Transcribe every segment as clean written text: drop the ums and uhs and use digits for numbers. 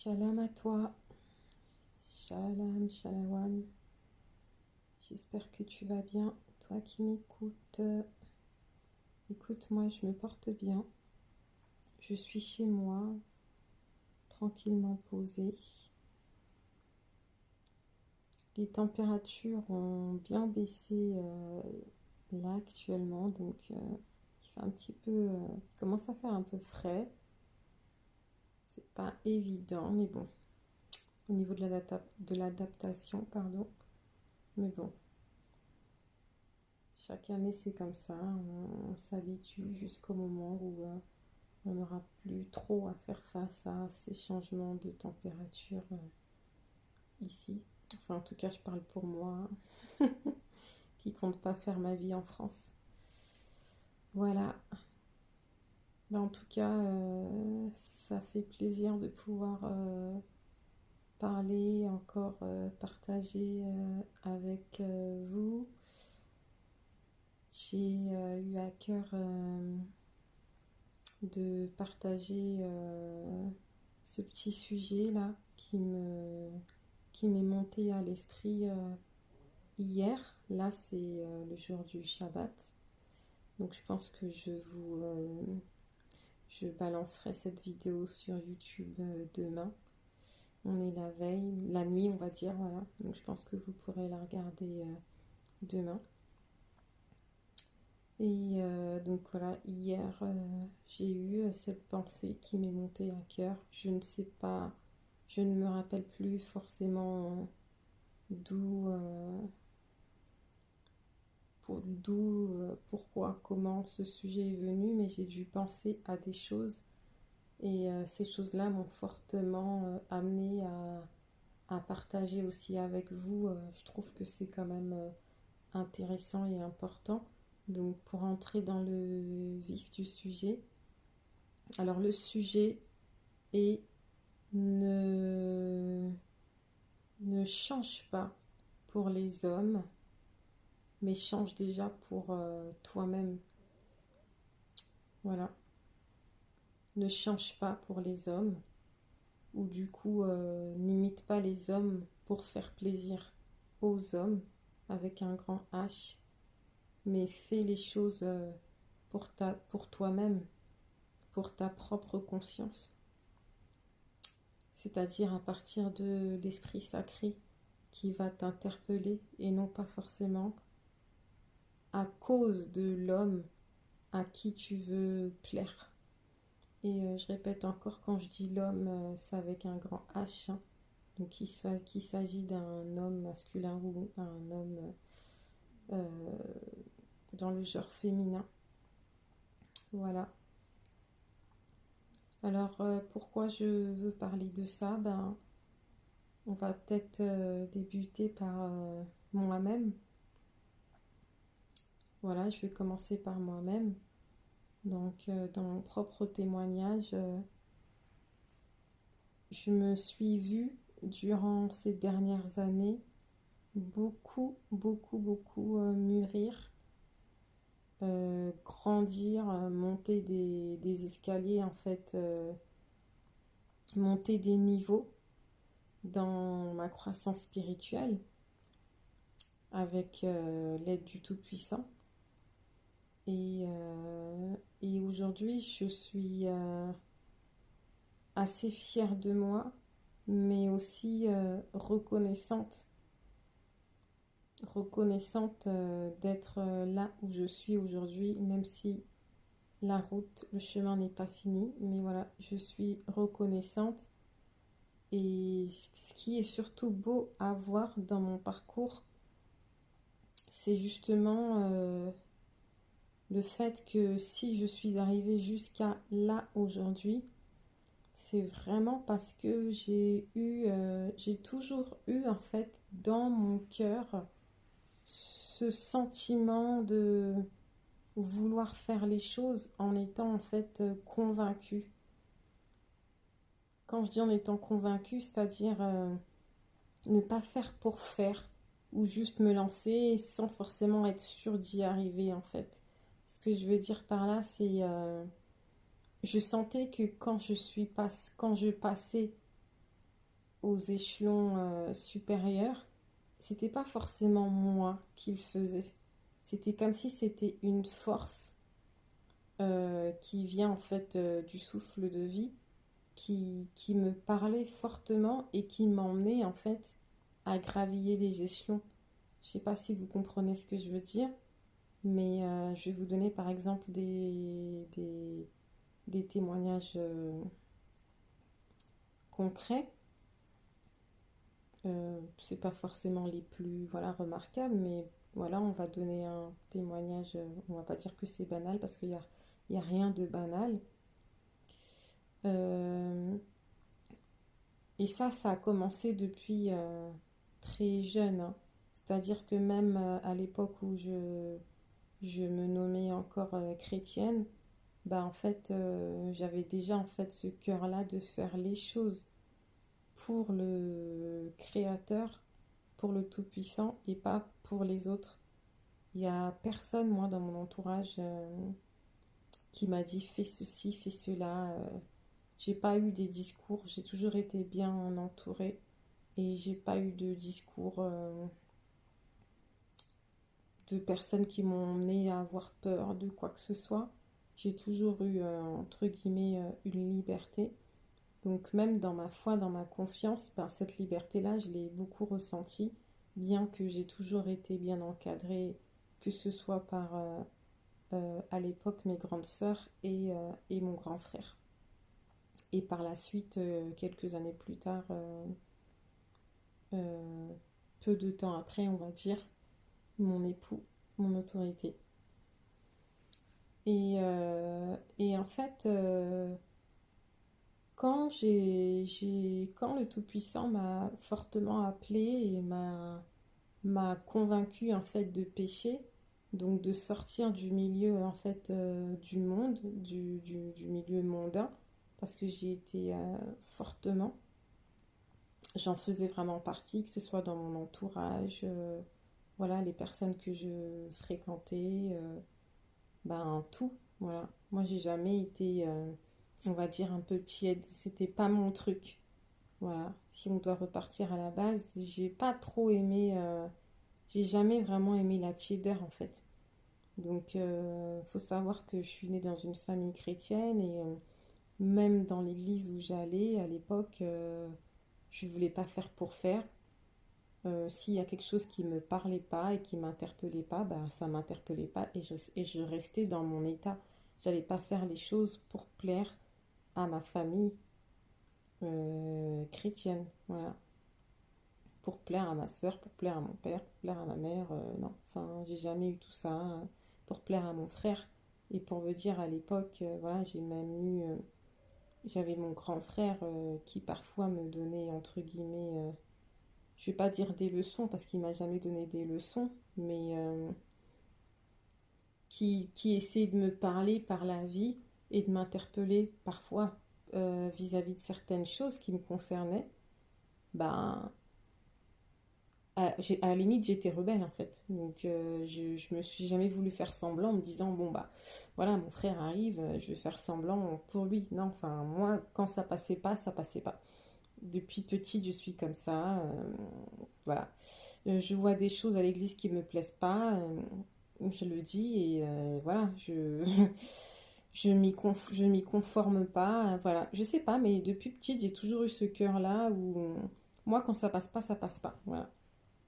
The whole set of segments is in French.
Shalom à toi, shalom, shalom. J'espère que tu vas bien. Toi qui m'écoutes, écoute, moi je me porte bien. Je suis chez moi, tranquillement posée. Les températures ont bien baissé là actuellement, donc il fait un petit peu, commence à faire un peu frais. C'est pas évident, mais bon, au niveau de l'adaptation, pardon. Mais bon, chaque année c'est comme ça, on s'habitue jusqu'au moment où on n'aura plus trop à faire face à ces changements de température ici. Enfin, en tout cas, je parle pour moi, qui compte pas faire ma vie en France. Voilà. En tout cas, ça fait plaisir de pouvoir parler, encore partager avec vous. J'ai eu à cœur de partager ce petit sujet là qui m'est monté à l'esprit hier. Là, c'est le jour du Shabbat. Donc, je pense que je balancerai cette vidéo sur YouTube demain. On est la veille, la nuit, on va dire, voilà. Donc, je pense que vous pourrez la regarder demain. Et donc voilà, hier, j'ai eu cette pensée qui m'est montée à cœur. Je ne sais pas, je ne me rappelle plus forcément pourquoi, comment ce sujet est venu, mais j'ai dû penser à des choses. Et ces choses-là m'ont fortement amené à partager aussi avec vous. Je trouve que c'est quand même intéressant et important. Donc pour entrer dans le vif du sujet, alors le sujet est ne, ne change pas pour les hommes, mais change déjà pour toi-même. Voilà. Ne change pas pour les hommes, ou du coup n'imite pas les hommes pour faire plaisir aux hommes avec un grand H, mais fais les choses pour toi-même, pour ta propre conscience, c'est-à-dire à partir de l'esprit sacré qui va t'interpeller et non pas forcément à cause de l'homme à qui tu veux plaire. Et je répète encore, quand je dis l'homme, c'est avec un grand H, hein. Donc qu'il s'agit d'un homme masculin ou un homme dans le genre féminin. Voilà. Alors pourquoi je veux parler de ça? On va peut-être débuter par moi-même. Voilà, je vais commencer par moi-même. Donc dans mon propre témoignage, je me suis vue durant ces dernières années beaucoup mûrir, grandir, monter des escaliers, en fait, monter des niveaux dans ma croissance spirituelle avec l'aide du Tout-Puissant. Et aujourd'hui, je suis assez fière de moi, mais aussi reconnaissante d'être là où je suis aujourd'hui, même si la route, le chemin n'est pas fini. Mais voilà, je suis reconnaissante. Et ce qui est surtout beau à voir dans mon parcours, c'est justement le fait que si je suis arrivée jusqu'à là aujourd'hui, c'est vraiment parce que j'ai toujours eu en fait dans mon cœur ce sentiment de vouloir faire les choses en étant en fait convaincue. Quand je dis en étant convaincue, c'est-à-dire ne pas faire pour faire ou juste me lancer sans forcément être sûre d'y arriver en fait. Ce que je veux dire par là, c'est je sentais que quand je passais aux échelons supérieurs, c'était pas forcément moi qui le faisais. C'était comme si c'était une force qui vient en fait du souffle de vie, qui me parlait fortement et qui m'emmenait en fait à gravir les échelons. Je sais pas si vous comprenez ce que je veux dire, mais je vais vous donner par exemple des témoignages concrets. C'est pas forcément les plus voilà, remarquables, mais voilà, on va donner un témoignage. On va pas dire que c'est banal parce il y a rien de banal. Euh, et ça a commencé depuis très jeune, hein. C'est-à-dire que même à l'époque où je me nommais encore chrétienne, bah en fait, j'avais déjà en fait ce cœur-là de faire les choses pour le Créateur, pour le Tout-Puissant et pas pour les autres. Il n'y a personne, moi, dans mon entourage qui m'a dit fais ceci, fais cela. J'ai pas eu des discours, j'ai toujours été bien entourée et j'ai pas eu de discours de personnes qui m'ont emmené à avoir peur de quoi que ce soit. J'ai toujours eu, entre guillemets, une liberté. Donc même dans ma foi, dans ma confiance, ben, cette liberté-là, je l'ai beaucoup ressentie, bien que j'ai toujours été bien encadrée, que ce soit par, à l'époque, mes grandes sœurs et mon grand frère. Et par la suite, quelques années plus tard, euh, peu de temps après, on va dire, mon époux, mon autorité. Et en fait, quand le Tout-Puissant m'a fortement appelé et m'a convaincu en fait de pécher, donc de sortir du milieu en fait du monde, du milieu mondain, parce que j'y étais fortement. J'en faisais vraiment partie, que ce soit dans mon entourage, voilà, les personnes que je fréquentais, ben tout, voilà. Moi, j'ai jamais été, on va dire, un peu tiède. C'était pas mon truc. Voilà. Si on doit repartir à la base, j'ai pas trop aimé, j'ai jamais vraiment aimé la tiédeur en fait. Donc, faut savoir que je suis née dans une famille chrétienne et même dans l'église où j'allais à l'époque, je voulais pas faire pour faire. S'il y a quelque chose qui me parlait pas et qui m'interpellait pas, bah ça m'interpellait pas et je restais dans mon état. J'allais pas faire les choses pour plaire à ma famille chrétienne, voilà. Pour plaire à ma soeur, pour plaire à mon père, pour plaire à ma mère, non. Enfin, j'ai jamais eu tout ça, hein. Pour plaire à mon frère. Et pour vous dire, à l'époque, voilà, j'ai même eu, j'avais mon grand frère qui parfois me donnait entre guillemets je vais pas dire des leçons parce qu'il m'a jamais donné des leçons, mais qui essaie de me parler par la vie et de m'interpeller parfois vis-à-vis de certaines choses qui me concernaient, ben, à la limite, j'étais rebelle en fait. Donc, je me suis jamais voulu faire semblant en me disant, bon, bah, voilà, mon frère arrive, je vais faire semblant pour lui. Non, enfin, moi, quand ça passait pas, ça passait pas. Depuis petite, je suis comme ça. Voilà. Je vois des choses à l'église qui me plaisent pas. Je le dis et voilà. Je m'y conforme pas. Voilà. Je sais pas, mais depuis petite, j'ai toujours eu ce cœur-là où moi, quand ça passe pas, ça passe pas. Voilà.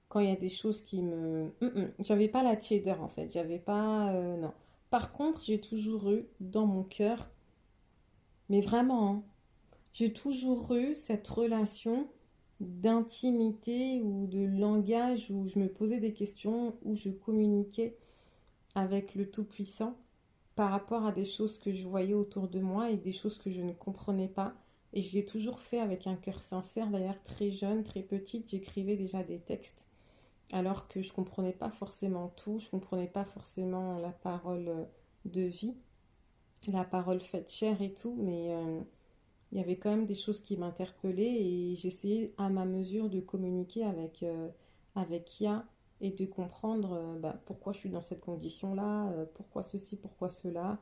Quand il y a des choses qui me. J'avais pas la tiédeur en fait. J'avais pas. Non. Par contre, j'ai toujours eu dans mon cœur, mais vraiment, hein, j'ai toujours eu cette relation d'intimité ou de langage où je me posais des questions, où je communiquais avec le Tout-Puissant par rapport à des choses que je voyais autour de moi et des choses que je ne comprenais pas. Et je l'ai toujours fait avec un cœur sincère. D'ailleurs, très jeune, très petite, j'écrivais déjà des textes alors que je ne comprenais pas forcément tout, je ne comprenais pas forcément la parole de vie, la parole faite chair et tout, mais il y avait quand même des choses qui m'interpellaient et j'essayais à ma mesure de communiquer avec Ia et de comprendre bah, pourquoi je suis dans cette condition-là, pourquoi ceci, pourquoi cela.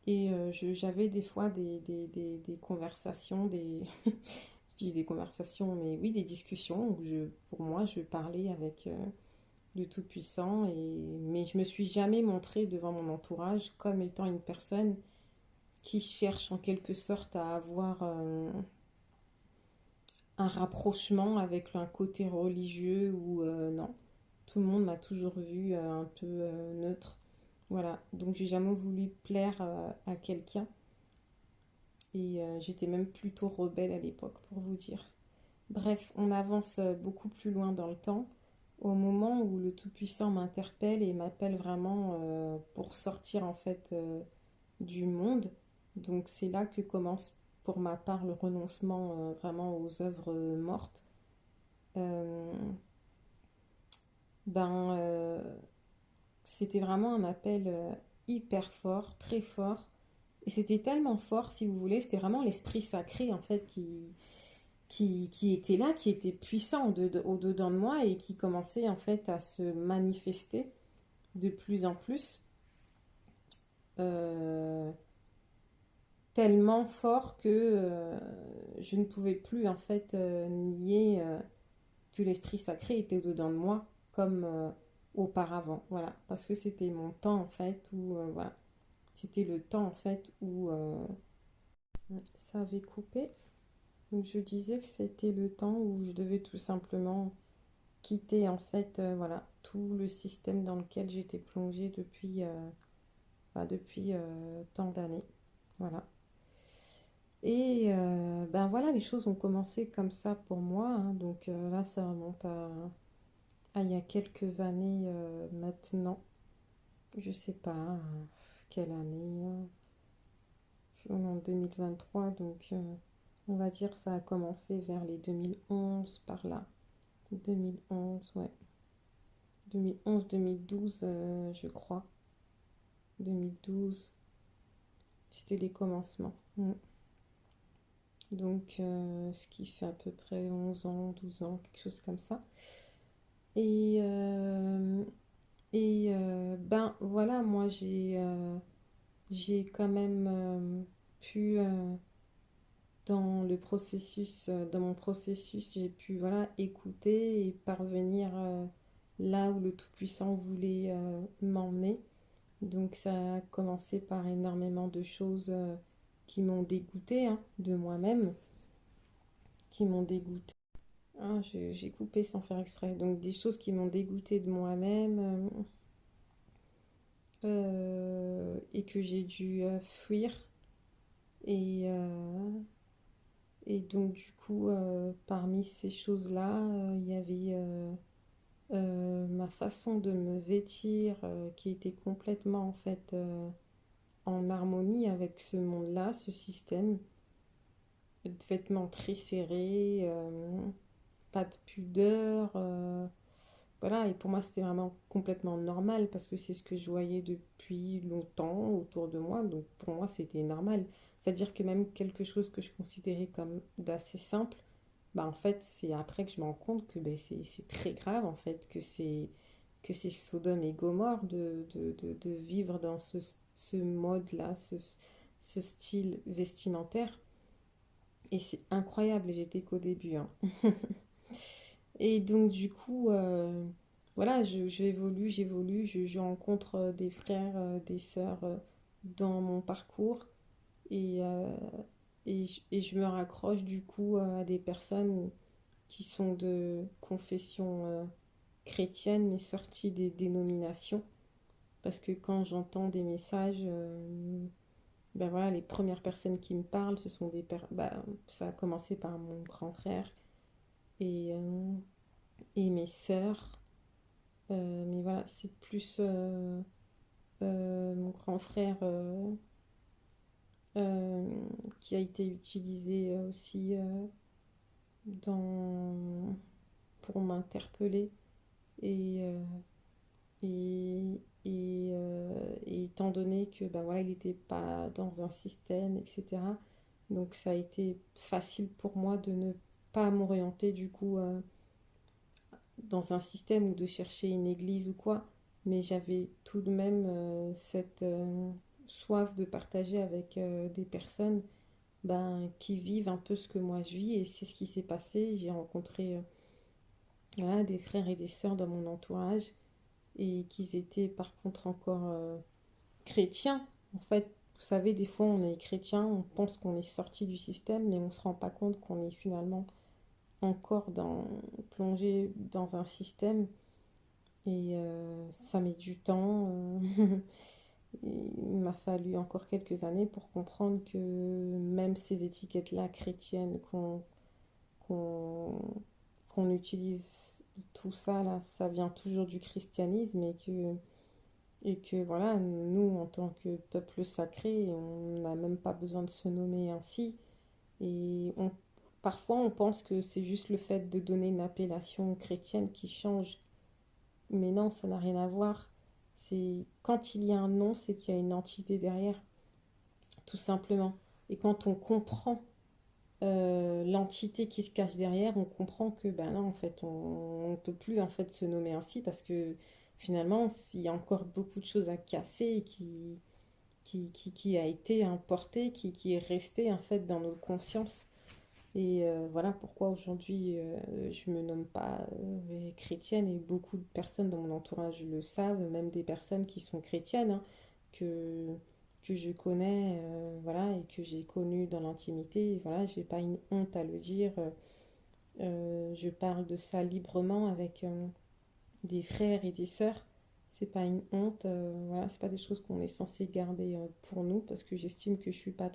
Et j'avais des fois des conversations, je dis des conversations, mais oui, des discussions où pour moi, je parlais avec le Tout-Puissant, mais je me suis jamais montrée devant mon entourage comme étant une personne qui cherche en quelque sorte à avoir un rapprochement avec un côté religieux ou non. Tout le monde m'a toujours vue un peu neutre. Voilà, donc j'ai jamais voulu plaire à quelqu'un et j'étais même plutôt rebelle à l'époque pour vous dire. Bref, on avance beaucoup plus loin dans le temps, au moment où le Tout-Puissant m'interpelle et m'appelle vraiment pour sortir en fait du monde. Donc c'est là que commence pour ma part le renoncement vraiment aux œuvres mortes. Euh, ben, C'était vraiment un appel hyper fort, très fort. Et c'était tellement fort, si vous voulez, c'était vraiment l'esprit sacré en fait qui était là, qui était puissant au-dedans de moi et qui commençait en fait à se manifester de plus en plus. Euh, Tellement fort que je ne pouvais plus en fait nier que l'esprit sacré était au-dedans de moi comme auparavant. Voilà, parce que c'était mon temps en fait où voilà, c'était le temps en fait où ça avait coupé. Donc je disais que c'était le temps où je devais tout simplement quitter en fait voilà tout le système dans lequel j'étais plongée depuis tant d'années. Voilà. Et ben voilà, les choses ont commencé comme ça pour moi, hein. Donc là, ça remonte à il y a quelques années maintenant. Je sais pas quelle année, hein. On est en 2023, donc on va dire ça a commencé vers les 2011 par là. 2011, ouais. 2011-2012, je crois. 2012, c'était les commencements. Donc, ce qui fait à peu près 11 ans, 12 ans, quelque chose comme ça. Et, euh, ben voilà, moi j'ai quand même pu, dans mon processus, j'ai pu voilà, écouter et parvenir là où le Tout-Puissant voulait m'emmener. Donc ça a commencé par énormément de choses qui m'ont dégoûté hein, de moi-même, qui m'ont dégoûté. Ah, j'ai coupé sans faire exprès. Donc des choses qui m'ont dégoûté de moi-même et que j'ai dû fuir. Et, et donc du coup, parmi ces choses-là, il y avait ma façon de me vêtir qui était complètement en fait en harmonie avec ce monde-là, ce système. De vêtements très serrés, pas de pudeur. Voilà, et pour moi, c'était vraiment complètement normal parce que c'est ce que je voyais depuis longtemps autour de moi. Donc pour moi, c'était normal. C'est-à-dire que même quelque chose que je considérais comme d'assez simple, bah en fait, c'est après que je me rends compte que ben, c'est très grave, en fait, que c'est Sodome et Gomorre de vivre dans ce mode-là, ce style vestimentaire. Et c'est incroyable, et j'étais qu'au début, hein. Et donc, du coup, voilà, j'évolue, je rencontre des frères, des sœurs dans mon parcours et, et je me raccroche du coup à des personnes qui sont de confession chrétienne mais sorties des dénominations. Parce que quand j'entends des messages, ben voilà, les premières personnes qui me parlent, ce sont bah, ça a commencé par mon grand frère et, euh, et mes sœurs. Mais voilà, c'est plus mon grand frère euh, qui a été utilisé aussi dans, pour m'interpeller. Et, et étant donné que ben voilà, il n'était pas dans un système, etc. Donc ça a été facile pour moi de ne pas m'orienter du coup dans un système ou de chercher une église ou quoi, mais j'avais tout de même cette soif de partager avec des personnes ben, qui vivent un peu ce que moi je vis et c'est ce qui s'est passé. J'ai rencontré voilà, des frères et des sœurs dans mon entourage et qu'ils étaient par contre encore chrétiens. En fait, vous savez, des fois on est chrétien, on pense qu'on est sorti du système, mais on ne se rend pas compte qu'on est finalement encore plongé dans un système et ça met du temps. Il m'a fallu encore quelques années pour comprendre que même ces étiquettes-là chrétiennes qu'on qu'on utilise, tout ça là, ça vient toujours du christianisme et que voilà, nous en tant que peuple sacré, on n'a même pas besoin de se nommer ainsi. Et parfois on pense que c'est juste le fait de donner une appellation chrétienne qui change, mais non, ça n'a rien à voir. C'est quand il y a un nom, c'est qu'il y a une entité derrière, tout simplement. Et quand on comprend l'entité qui se cache derrière, on comprend que ben non, en fait, on ne peut plus en fait se nommer ainsi parce que finalement, il y a encore beaucoup de choses à casser et qui a été importé, qui est resté en fait dans nos consciences. Et voilà pourquoi aujourd'hui je me nomme pas chrétienne et beaucoup de personnes dans mon entourage le savent, même des personnes qui sont chrétiennes, hein, que, que je connais voilà, et que j'ai connues dans l'intimité. Et voilà, j'ai pas une honte à le dire. Je parle de ça librement avec des frères et des sœurs. C'est pas une honte, voilà, c'est pas des choses qu'on est censé garder pour nous parce que j'estime que je suis pas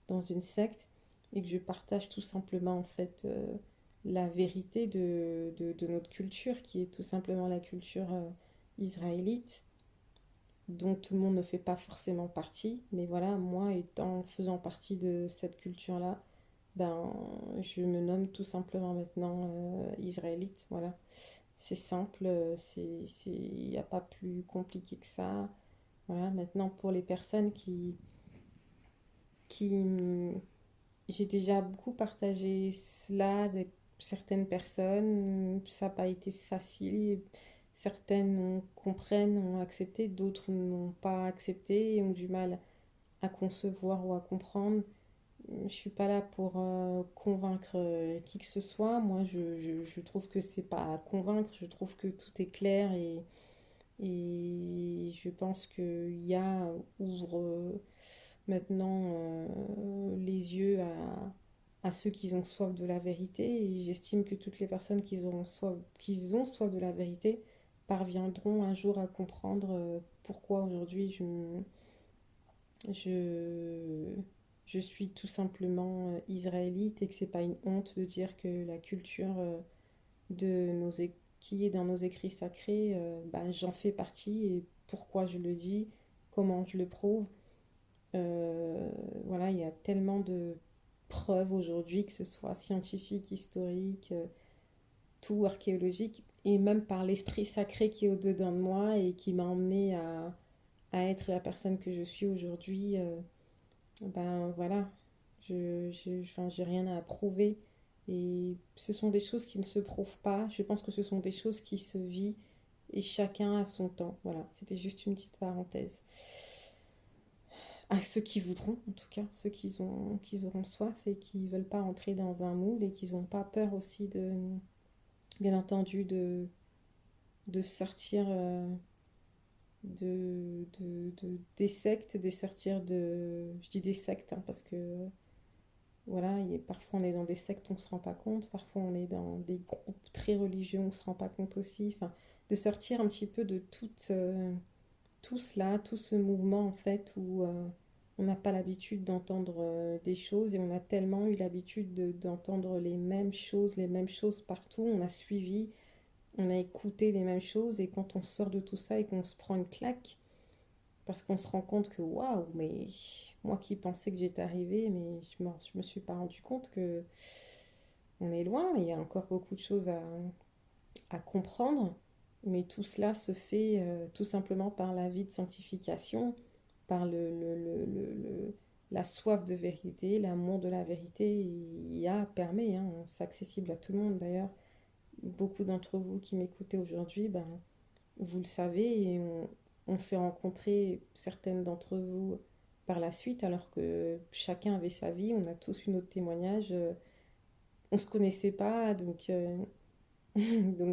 dans une secte et que je partage tout simplement en fait la vérité de notre culture qui est tout simplement la culture israélite dont tout le monde ne fait pas forcément partie. Mais voilà, moi étant faisant partie de cette culture-là, ben je me nomme tout simplement maintenant israélite, voilà. C'est simple, il n'y a pas plus compliqué que ça. Voilà, maintenant pour les personnes qui j'ai déjà beaucoup partagé cela avec certaines personnes, ça n'a pas été facile. Certaines comprennent, ont accepté, d'autres n'ont pas accepté et ont du mal à concevoir ou à comprendre. Je suis pas là pour convaincre qui que ce soit. Moi, je trouve que c'est pas à convaincre. Je trouve que tout est clair et je pense que Ya ouvre maintenant les yeux à ceux qui ont soif de la vérité. Et j'estime que toutes les personnes qui ont soif de la vérité parviendront un jour à comprendre pourquoi aujourd'hui je, je suis tout simplement israélite et que c'est pas une honte de dire que la culture qui est dans nos écrits sacrés, bah, j'en fais partie et pourquoi je le dis, comment je le prouve. Voilà, il y a tellement de preuves aujourd'hui, que ce soit scientifique, historique, tout archéologique, et même par l'esprit sacré qui est au-dedans de moi et qui m'a emmené à être la personne que je suis aujourd'hui. Ben voilà, enfin, j'ai rien à prouver. Et ce sont des choses qui ne se prouvent pas. Je pense que ce sont des choses qui se vivent et chacun a son temps. Voilà, c'était juste une petite parenthèse. À ceux qui voudront, en tout cas, ceux qui auront soif et qui ne veulent pas entrer dans un moule et qui n'ont pas peur aussi bien entendu, de sortir des sectes, de sortir je dis des sectes, hein, parce que voilà, parfois on est dans des sectes, on ne se rend pas compte, parfois on est dans des groupes très religieux, on ne se rend pas compte aussi, enfin, de sortir un petit peu de tout cela, tout ce mouvement en fait où on n'a pas l'habitude d'entendre des choses et on a tellement eu l'habitude d'entendre les mêmes choses partout, on a suivi, on a écouté les mêmes choses et quand on sort de tout ça et qu'on se prend une claque, parce qu'on se rend compte que waouh, mais moi qui pensais que j'étais arrivée, mais je me suis pas rendu compte que on est loin, il y a encore beaucoup de choses à comprendre, mais tout cela se fait tout simplement par la vie de sanctification, par la soif de vérité, l'amour de la vérité. Il y a permet, hein, c'est accessible à tout le monde d'ailleurs. Beaucoup d'entre vous qui m'écoutez aujourd'hui, ben, vous le savez, et on s'est rencontrés, certaines d'entre vous par la suite, alors que chacun avait sa vie, on a tous eu notre témoignage, on se connaissait pas, donc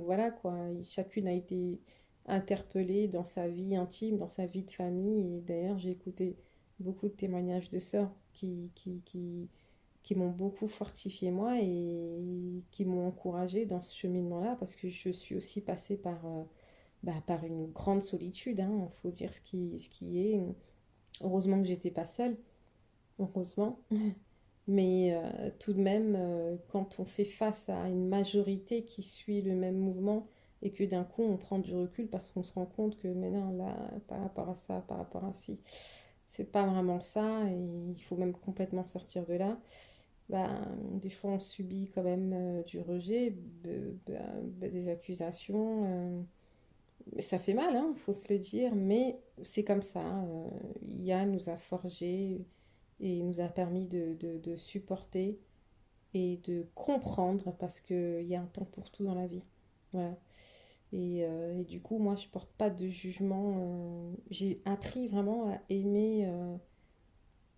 voilà quoi, chacune a été interpellée dans sa vie intime, dans sa vie de famille, et d'ailleurs j'ai écouté beaucoup de témoignages de sœurs qui m'ont beaucoup fortifié moi et qui m'ont encouragée dans ce cheminement-là, parce que je suis aussi passée par une grande solitude, hein, faut dire ce qui est. Heureusement que j'étais pas seule, heureusement. Mais tout de même, quand on fait face à une majorité qui suit le même mouvement et que d'un coup on prend du recul parce qu'on se rend compte que maintenant là, par rapport à ça, par rapport à ci, c'est pas vraiment ça et il faut même complètement sortir de là. Ben, des fois on subit quand même du rejet, des accusations. Ça fait mal, hein, faut se le dire, mais c'est comme ça. Yann nous a forgé et nous a permis de supporter et de comprendre parce qu'il y a un temps pour tout dans la vie. Voilà. Et du coup, moi, je porte pas de jugement. J'ai appris vraiment à aimer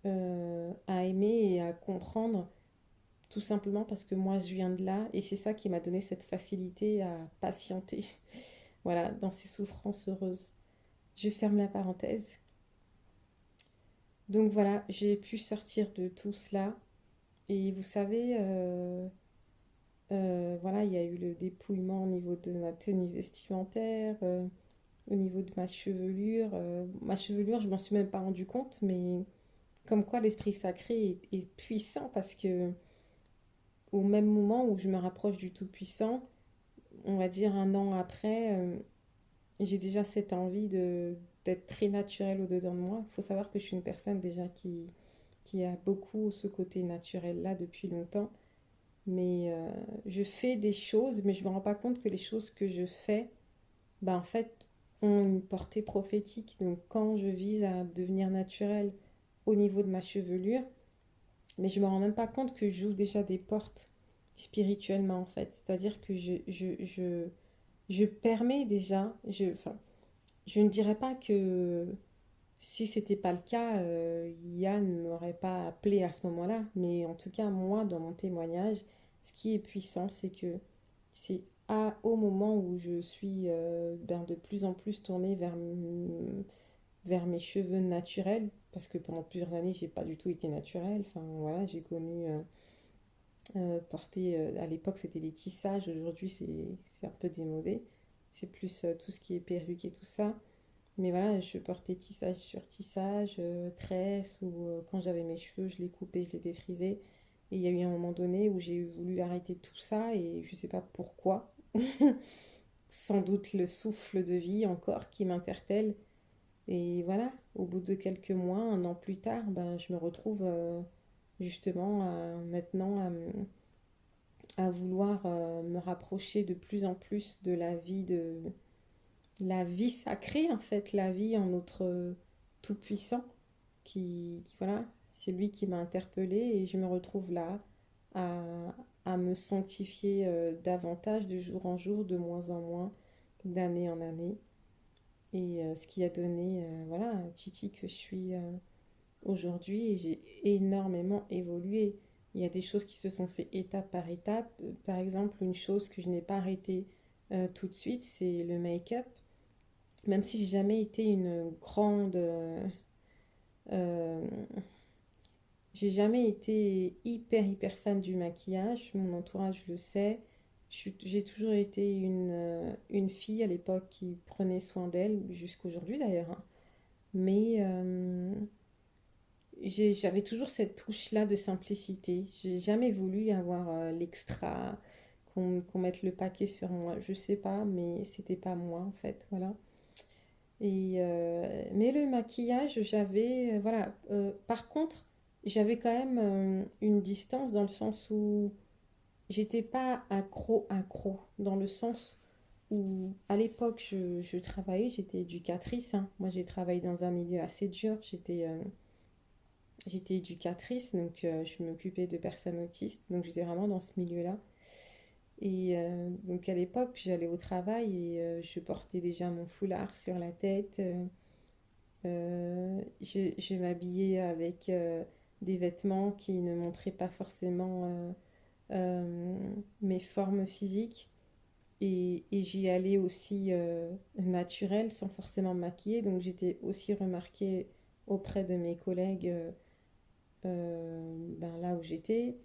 et à comprendre, tout simplement parce que moi, je viens de là et c'est ça qui m'a donné cette facilité à patienter. Voilà, dans ces souffrances heureuses. Je ferme la parenthèse. Donc voilà, j'ai pu sortir de tout cela. Et vous savez, voilà, il y a eu le dépouillement au niveau de ma tenue vestimentaire, au niveau de ma chevelure. Ma chevelure, je m'en suis même pas rendu compte, mais comme quoi l'Esprit Sacré est puissant parce que au même moment où je me rapproche du Tout-Puissant, on va dire un an après, j'ai déjà cette envie d'être très naturelle au-dedans de moi. Il faut savoir que je suis une personne déjà qui a beaucoup ce côté naturel-là depuis longtemps. Mais je fais des choses, mais je ne me rends pas compte que les choses que je fais, bah, en fait, ont une portée prophétique. Donc quand je vise à devenir naturelle au niveau de ma chevelure, mais je me rends même pas compte que j'ouvre déjà des portes spirituellement, en fait. C'est-à-dire que je permets déjà, enfin, je ne dirais pas que si c'était pas le cas, Yann ne m'aurait pas appelé à ce moment-là. Mais en tout cas, moi, dans mon témoignage, ce qui est puissant, c'est que c'est au moment où je suis de plus en plus tournée vers mes cheveux naturels, parce que pendant plusieurs années, j'ai pas du tout été naturelle. Enfin, voilà, j'ai connu porter. À l'époque, c'était des tissages. Aujourd'hui, c'est un peu démodé. C'est plus tout ce qui est perruque et tout ça. Mais voilà, je portais tissage sur tissage, tresse, ou quand j'avais mes cheveux, je les coupais, je les défrisais. Et il y a eu un moment donné où j'ai voulu arrêter tout ça et je sais pas pourquoi. Sans doute le souffle de vie encore qui m'interpelle. Et voilà, au bout de quelques mois, un an plus tard, ben, je me retrouve justement maintenant à vouloir me rapprocher de plus en plus de la vie sacrée en fait, la vie en notre tout-puissant voilà, c'est lui qui m'a interpellée et je me retrouve là à, à me sanctifier davantage de jour en jour, de moins en moins, d'année en année. Et ce qui a donné, voilà, Titi que je suis aujourd'hui et j'ai énormément évolué. Il y a des choses qui se sont faites étape par étape. Par exemple, une chose que je n'ai pas arrêtée tout de suite, c'est le make-up. Même si j'ai jamais été une grande euh, j'ai jamais été hyper fan du maquillage, mon entourage le sait. J'ai toujours été une fille à l'époque qui prenait soin d'elle, jusqu'aujourd'hui d'ailleurs, hein. Mais j'avais toujours cette touche-là de simplicité. J'ai jamais voulu avoir l'extra, qu'on mette le paquet sur moi. Je sais pas, mais c'était pas moi en fait, voilà. Mais le maquillage, voilà. Par contre, j'avais quand même une distance dans le sens où j'étais pas accro, dans le sens où à l'époque je travaillais, j'étais éducatrice, hein. Moi j'ai travaillé dans un milieu assez dur, j'étais éducatrice, donc je m'occupais de personnes autistes, donc j'étais vraiment dans ce milieu-là. Et donc à l'époque, j'allais au travail et je portais déjà mon foulard sur la tête. Je m'habillais avec des vêtements qui ne montraient pas forcément mes formes physiques. Et j'y allais aussi naturelle, sans forcément me maquiller. Donc j'étais aussi remarquée auprès de mes collègues ben, là où j'étais.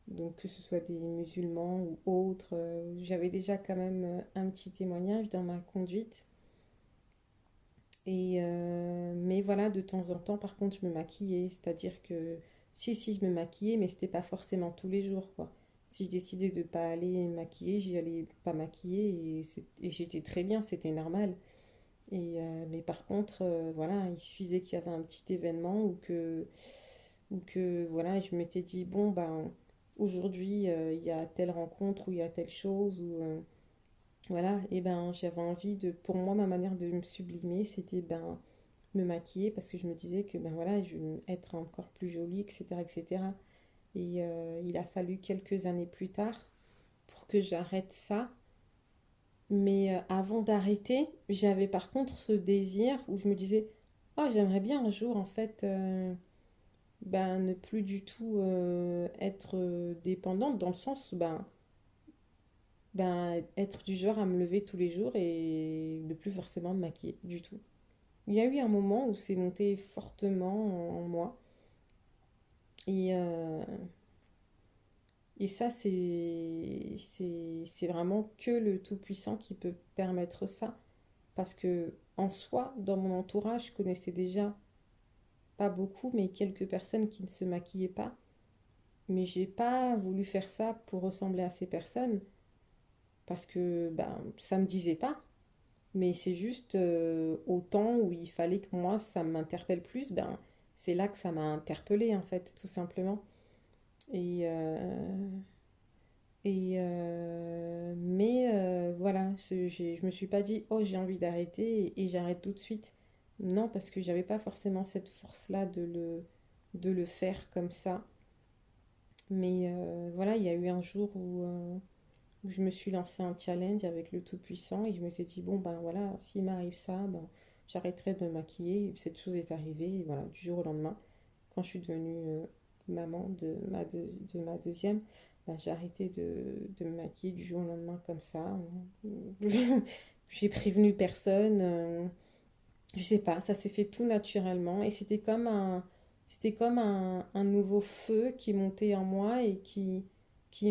Donc que ce soit des musulmans ou autres. J'avais déjà quand même un petit témoignage dans ma conduite. Mais voilà, de temps en temps, par contre, je me maquillais. C'est-à-dire que si, je me maquillais, mais c'était pas forcément tous les jours, quoi. Si je décidais de pas aller maquiller, j'y allais pas maquiller et j'étais très bien, c'était normal. Mais par contre, voilà, il suffisait qu'il y avait un petit événement ou que voilà, je m'étais dit, bon, ben, aujourd'hui, il y a telle rencontre ou il y a telle chose, voilà, et ben, j'avais envie de, pour moi, ma manière de me sublimer, c'était, ben, me maquiller parce que je me disais que, ben voilà, je vais être encore plus jolie, etc., etc. Il a fallu quelques années plus tard pour que j'arrête ça. Mais avant d'arrêter, j'avais par contre ce désir où je me disais, oh, j'aimerais bien un jour, en fait, ben, ne plus du tout être dépendante, dans le sens où, ben, être du genre à me lever tous les jours et ne plus forcément me maquiller du tout. Il y a eu un moment où c'est monté fortement en moi. Et, euh, et ça, c'est vraiment que le Tout-Puissant qui peut permettre ça. Parce que en soi, dans mon entourage, je connaissais déjà pas beaucoup, mais quelques personnes qui ne se maquillaient pas. Mais j'ai pas voulu faire ça pour ressembler à ces personnes parce que ben, ça me disait pas. Mais c'est juste au temps où il fallait que moi, ça m'interpelle plus, ben, c'est là que ça m'a interpellée en fait, tout simplement. Et, euh, voilà, je me suis pas dit, oh, j'ai envie d'arrêter et j'arrête tout de suite. Non, parce que j'avais pas forcément cette force-là de le faire comme ça. Mais voilà, il y a eu un jour où je me suis lancé un challenge avec le Tout-Puissant et je me suis dit, bon, ben voilà, s'il m'arrive ça, ben, j'arrêterai de me maquiller. Et cette chose est arrivée, et voilà, du jour au lendemain, quand je suis devenue maman de ma deuxième, ben, j'ai arrêté de me maquiller du jour au lendemain comme ça. J'ai prévenu personne. Je sais pas, ça s'est fait tout naturellement et c'était comme un nouveau feu qui montait en moi et qui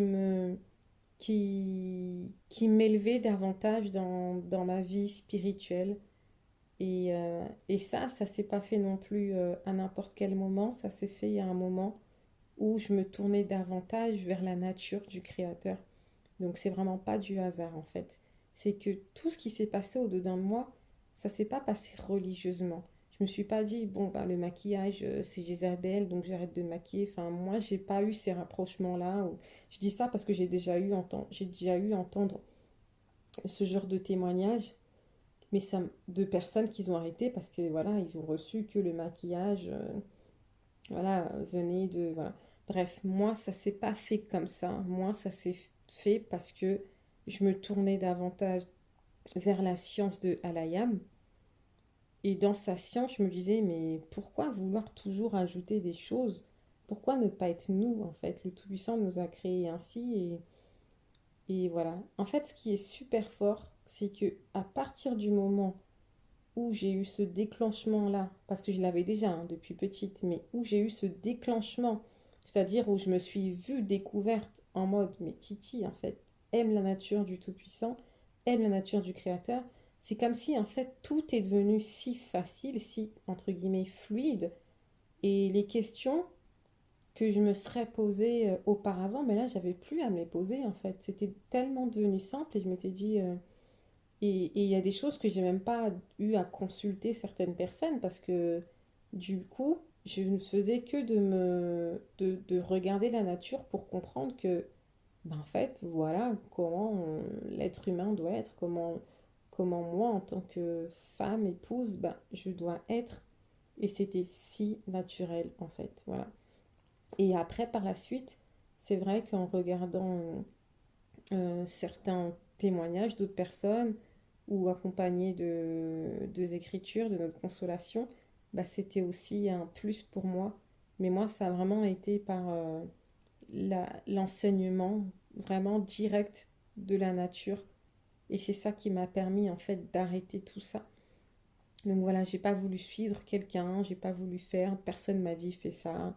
me, qui m'élevait davantage dans ma vie spirituelle. Et ça s'est pas fait non plus à n'importe quel moment, ça s'est fait à un moment où je me tournais davantage vers la nature du Créateur. Donc c'est vraiment pas du hasard en fait. C'est que tout ce qui s'est passé au-dedans de moi, ça s'est pas passé religieusement. Je me suis pas dit, bon, bah, le maquillage, c'est Jézabel, donc j'arrête de me maquiller. Enfin, moi, j'ai pas eu ces rapprochements-là. Je dis ça parce que j'ai déjà eu entendre ce genre de témoignages, mais ça, de personnes qui ont arrêté parce que voilà, ils ont reçu que le maquillage, voilà, venait de, voilà. Bref, moi, ça s'est pas fait comme ça. Moi, ça s'est fait parce que je me tournais davantage vers la science de Al-Hayam. Et dans sa science, je me disais, mais pourquoi vouloir toujours ajouter des choses? Pourquoi ne pas être nous, en fait? Le Tout-Puissant nous a créés ainsi et voilà. En fait, ce qui est super fort, c'est que à partir du moment où j'ai eu ce déclenchement-là, parce que je l'avais déjà hein, depuis petite, mais où j'ai eu ce déclenchement, c'est-à-dire où je me suis vue découverte en mode, mais Titi, en fait, aime la nature du Tout-Puissant, aime la nature du Créateur, c'est comme si, en fait, tout est devenu si facile, si, entre guillemets, fluide, et les questions que je me serais posées auparavant, mais là, j'avais plus à me les poser, en fait. C'était tellement devenu simple, et je m'étais dit... et il y a des choses que j'ai même pas eu à consulter certaines personnes parce que du coup, je ne faisais que de regarder la nature pour comprendre que, ben en fait, voilà comment l'être humain doit être, comment moi, en tant que femme, épouse, ben, je dois être. Et c'était si naturel, en fait. Voilà. Et après, par la suite, c'est vrai qu'en regardant certains témoignages d'autres personnes ou accompagnés de écritures, de notre consolation, bah, c'était aussi un plus pour moi. Mais moi, ça a vraiment été par l'enseignement vraiment direct de la nature. Et c'est ça qui m'a permis en fait d'arrêter tout ça. Donc voilà, j'ai pas voulu suivre quelqu'un, j'ai pas voulu faire, personne m'a dit fais ça,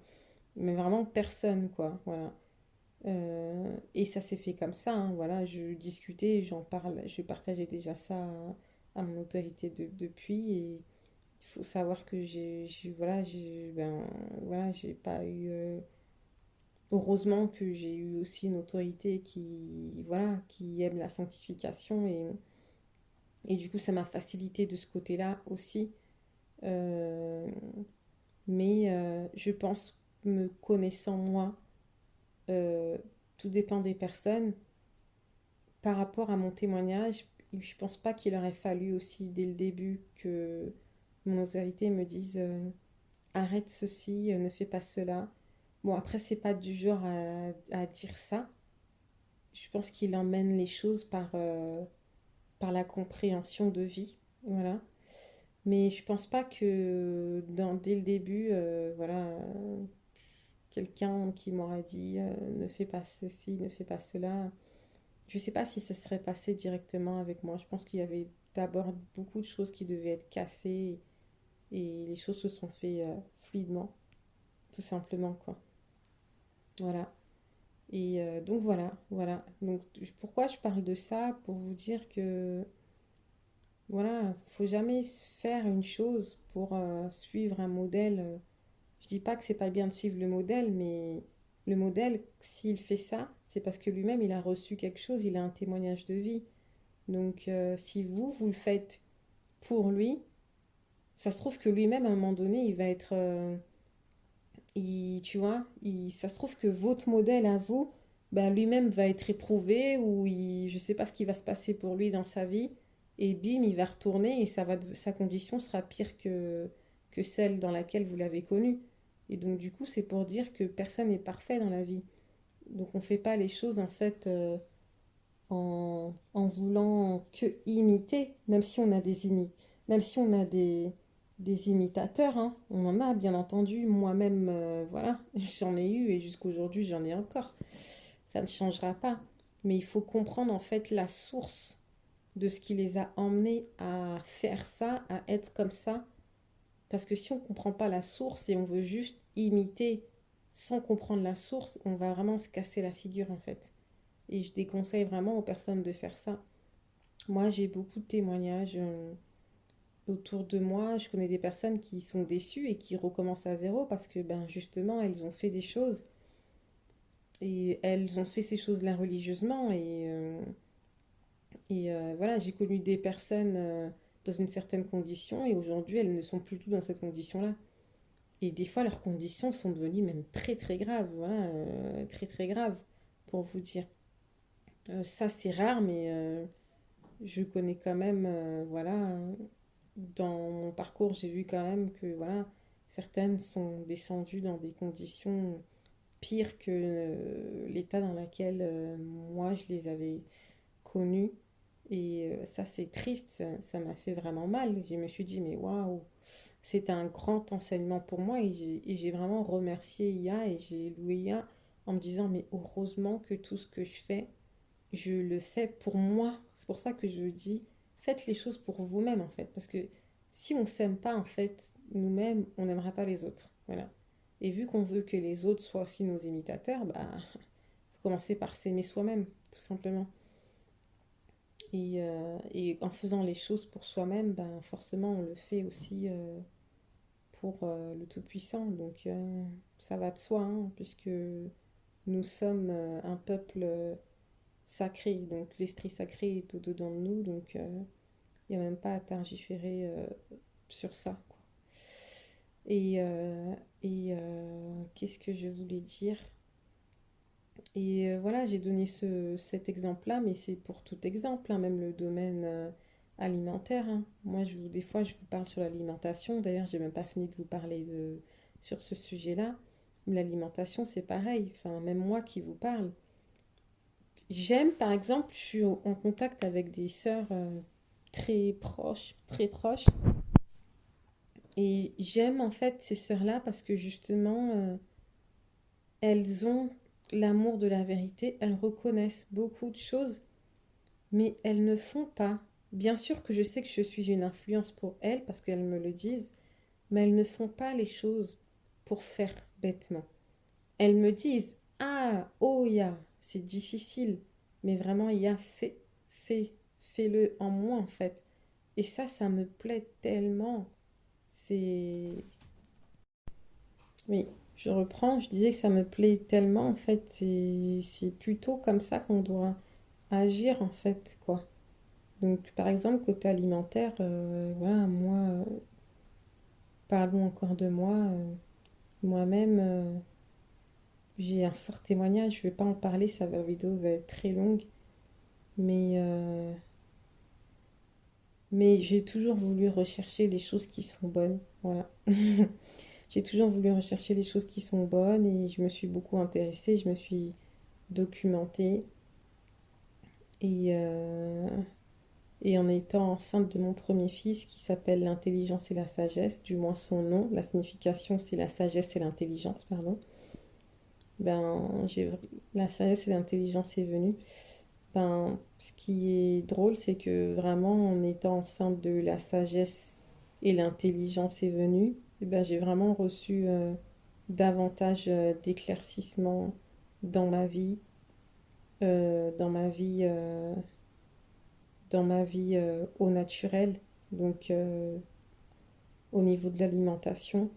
mais vraiment personne quoi, voilà. Et ça s'est fait comme ça, hein, voilà, je discutais, j'en parle, je partageais déjà ça à mon autorité depuis et il faut savoir que voilà, voilà, j'ai pas eu, heureusement que j'ai eu aussi une autorité qui, voilà, qui aime la sanctification et du coup ça m'a facilité de ce côté-là aussi. Euh, mais je pense, me connaissant moi, euh, tout dépend des personnes. Par rapport à mon témoignage, je pense pas qu'il aurait fallu aussi dès le début que mon autorité me dise arrête ceci, ne fais pas cela. Bon, après, c'est pas du genre à dire ça. Je pense qu'il emmène les choses par la compréhension de vie. Voilà. Mais je pense pas que dès le début, voilà, quelqu'un qui m'aurait dit ne fais pas ceci, ne fais pas cela. Je sais pas si ça serait passé directement avec moi. Je pense qu'il y avait d'abord beaucoup de choses qui devaient être cassées et les choses se sont fait fluidement, tout simplement quoi. Voilà. Et donc voilà. Donc pourquoi je parle de ça? Pour vous dire que voilà, faut jamais faire une chose pour suivre un modèle. Je dis pas que c'est pas bien de suivre le modèle, mais le modèle, s'il fait ça, c'est parce que lui-même, il a reçu quelque chose, il a un témoignage de vie. Donc, si vous le faites pour lui, ça se trouve que lui-même, à un moment donné, il va être... tu vois, ça se trouve que votre modèle à vous, bah, lui-même va être éprouvé ou je sais pas ce qui va se passer pour lui dans sa vie. Et bim, il va retourner et sa condition sera pire que celle dans laquelle vous l'avez connue. Et donc, du coup, c'est pour dire que personne n'est parfait dans la vie. Donc, on fait pas les choses, en fait, en voulant que imiter, même si on a même si on a des imitateurs, hein. On en a bien entendu, moi-même, voilà, j'en ai eu et jusqu'aujourd'hui j'en ai encore. Ça ne changera pas. Mais il faut comprendre en fait la source de ce qui les a emmenés à faire ça, à être comme ça. Parce que si on ne comprend pas la source et on veut juste imiter sans comprendre la source, on va vraiment se casser la figure en fait. Et je déconseille vraiment aux personnes de faire ça. Moi, j'ai beaucoup de témoignages autour de moi. Je connais des personnes qui sont déçues et qui recommencent à zéro parce que, ben, justement, elles ont fait des choses et elles ont fait ces choses-là religieusement. Voilà, j'ai connu des personnes dans une certaine condition et aujourd'hui, elles ne sont plus tout dans cette condition-là. Et des fois, leurs conditions sont devenues même très très graves. Voilà, très très graves, pour vous dire. Ça, c'est rare, mais je connais quand même, voilà, dans mon parcours, j'ai vu quand même que, voilà, certaines sont descendues dans des conditions pires que l'état dans lequel moi je les avais connues. Et ça, c'est triste, ça m'a fait vraiment mal. Je me suis dit, mais waouh, c'est un grand enseignement pour moi et j'ai vraiment remercié IA et j'ai loué IA en me disant, mais heureusement que tout ce que je fais, je le fais pour moi. C'est pour ça que je dis, faites les choses pour vous-même en fait. Parce que si on s'aime pas en fait nous-mêmes, on n'aimera pas les autres. Voilà. Et vu qu'on veut que les autres soient aussi nos imitateurs, bah, faut commencer par s'aimer soi-même, tout simplement. Et en faisant les choses pour soi-même, ben forcément on le fait aussi pour le Tout-Puissant. Donc ça va de soi, hein, puisque nous sommes un peuple sacré. Donc l'esprit sacré est au-dedans de nous. Donc il n'y a même pas à tergiférer sur ça, quoi. Et, euh, qu'est-ce que je voulais dire? Et voilà, j'ai donné cet exemple-là, mais c'est pour tout exemple, hein, même le domaine alimentaire, hein. Moi, des fois, je vous parle sur l'alimentation. D'ailleurs, j'ai même pas fini de vous parler sur ce sujet-là. L'alimentation, c'est pareil. Enfin, même moi qui vous parle. J'aime, par exemple, je suis en contact avec des sœurs très proches, Et j'aime en fait ces sœurs-là parce que justement, elles ont l'amour de la vérité, elles reconnaissent beaucoup de choses, mais elles ne font pas. Bien sûr que je sais que je suis une influence pour elles parce qu'elles me le disent, mais elles ne font pas les choses pour faire bêtement. Elles me disent, ah, oh, ya, c'est difficile, mais vraiment, il y a fais, fais-le en moi en fait. Et ça me plaît tellement. C'est... Oui, je reprends, je disais que ça me plaît tellement en fait. C'est plutôt comme ça qu'on doit agir en fait, quoi. Donc, par exemple, côté alimentaire, voilà, moi, parlons encore de moi, moi-même, j'ai un fort témoignage, je vais pas en parler, la vidéo va être très longue, mais, euh, mais j'ai toujours voulu rechercher les choses qui sont bonnes, voilà. J'ai toujours voulu rechercher les choses qui sont bonnes et je me suis beaucoup intéressée, je me suis documentée et, euh, et en étant enceinte de mon premier fils qui s'appelle l'intelligence et la sagesse, du moins son nom, la signification c'est la sagesse et l'intelligence, pardon. Ben, la sagesse et l'intelligence est venue. Ben, ce qui est drôle, c'est que vraiment en étant enceinte de la sagesse et l'intelligence est venue, eh ben, j'ai vraiment reçu davantage d'éclaircissement dans ma vie, euh, dans ma vie, euh, dans ma vie au naturel, donc au niveau de l'alimentation.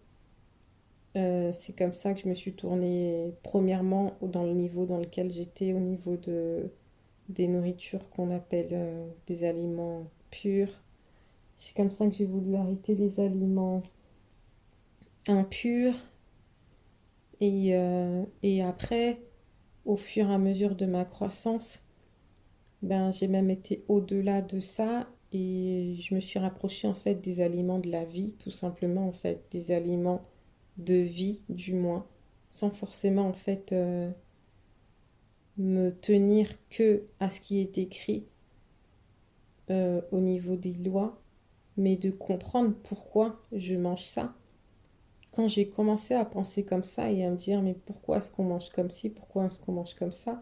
C'est comme ça que je me suis tournée premièrement dans le niveau dans lequel j'étais, au niveau des nourritures qu'on appelle des aliments purs. C'est comme ça que j'ai voulu arrêter les aliments impurs. Et après, au fur et à mesure de ma croissance, ben, j'ai même été au-delà de ça et je me suis rapprochée en fait des aliments de la vie, tout simplement en fait, des aliments de vie du moins, sans forcément en fait me tenir que à ce qui est écrit au niveau des lois, mais de comprendre pourquoi je mange ça. Quand j'ai commencé à penser comme ça et à me dire mais pourquoi est-ce qu'on mange comme ci, pourquoi est-ce qu'on mange comme ça,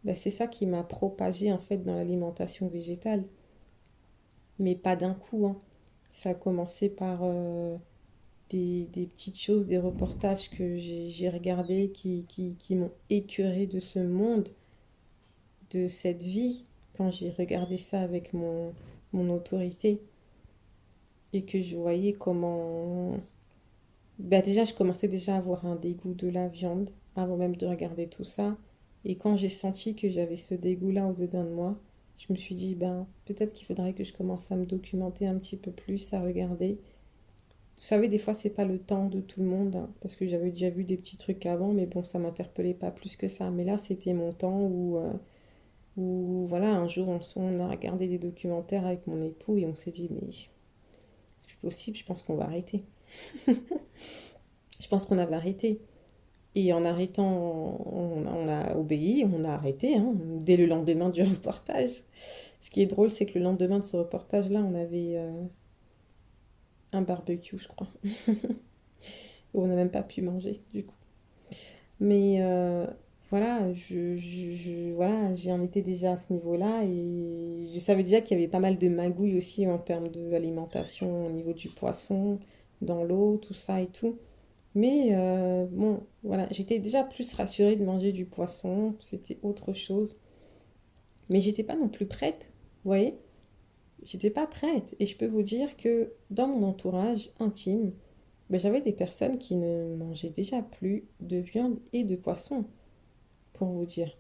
ben c'est ça qui m'a propagé en fait dans l'alimentation végétale, mais pas d'un coup, hein. Ça a commencé par des petites choses, des reportages que j'ai regardés qui m'ont écœuré de ce monde, de cette vie, quand j'ai regardé ça avec mon autorité et que je voyais comment... Bah déjà, je commençais déjà à avoir un dégoût de la viande avant même de regarder tout ça. Et quand j'ai senti que j'avais ce dégoût-là au-dedans de moi, je me suis dit, ben, peut-être qu'il faudrait que je commence à me documenter un petit peu plus, à regarder. Vous savez, des fois, c'est pas le temps de tout le monde, hein, parce que j'avais déjà vu des petits trucs avant, mais bon, ça m'interpellait pas plus que ça. Mais là, c'était mon temps où, voilà, un jour, on a regardé des documentaires avec mon époux et on s'est dit, mais c'est plus possible, je pense qu'on va arrêter. Je pense qu'on avait arrêté. Et en arrêtant, on a obéi, on a arrêté, hein, dès le lendemain du reportage. Ce qui est drôle, c'est que le lendemain de ce reportage-là, on avait un barbecue, je crois, où on n'a même pas pu manger, du coup. Mais voilà, voilà, j'en étais déjà à ce niveau-là et je savais déjà qu'il y avait pas mal de magouilles aussi en termes d'alimentation au niveau du poisson, dans l'eau, tout ça et tout. Mais bon, voilà, j'étais déjà plus rassurée de manger du poisson, c'était autre chose. Mais j'étais pas non plus prête, vous voyez? J'étais pas prête. Et je peux vous dire que dans mon entourage intime, ben, j'avais des personnes qui ne mangeaient déjà plus de viande et de poisson, pour vous dire.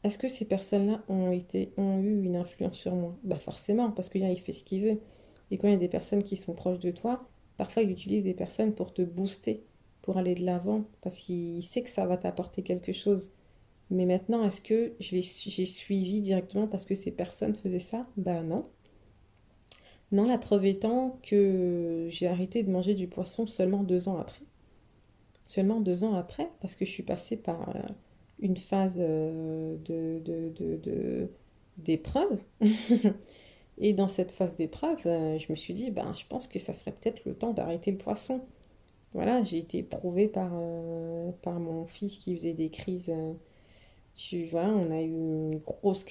Est-ce que ces personnes-là ont eu une influence sur moi? Bah forcément, parce qu'il fait ce qu'il veut. Et quand il y a des personnes qui sont proches de toi, parfois il utilise des personnes pour te booster, pour aller de l'avant, parce qu'il sait que ça va t'apporter quelque chose. Mais maintenant, est-ce que j'ai suivi directement parce que ces personnes faisaient ça? Bah non. Non, la preuve étant que j'ai arrêté de manger du poisson seulement 2 ans après. Seulement 2 ans après, parce que je suis passée par une phase d'épreuve. Et dans cette phase d'épreuve, je me suis dit, ben, je pense que ça serait peut-être le temps d'arrêter le poisson. Voilà, j'ai été éprouvée par mon fils qui faisait des crises. Voilà, on a eu une grosse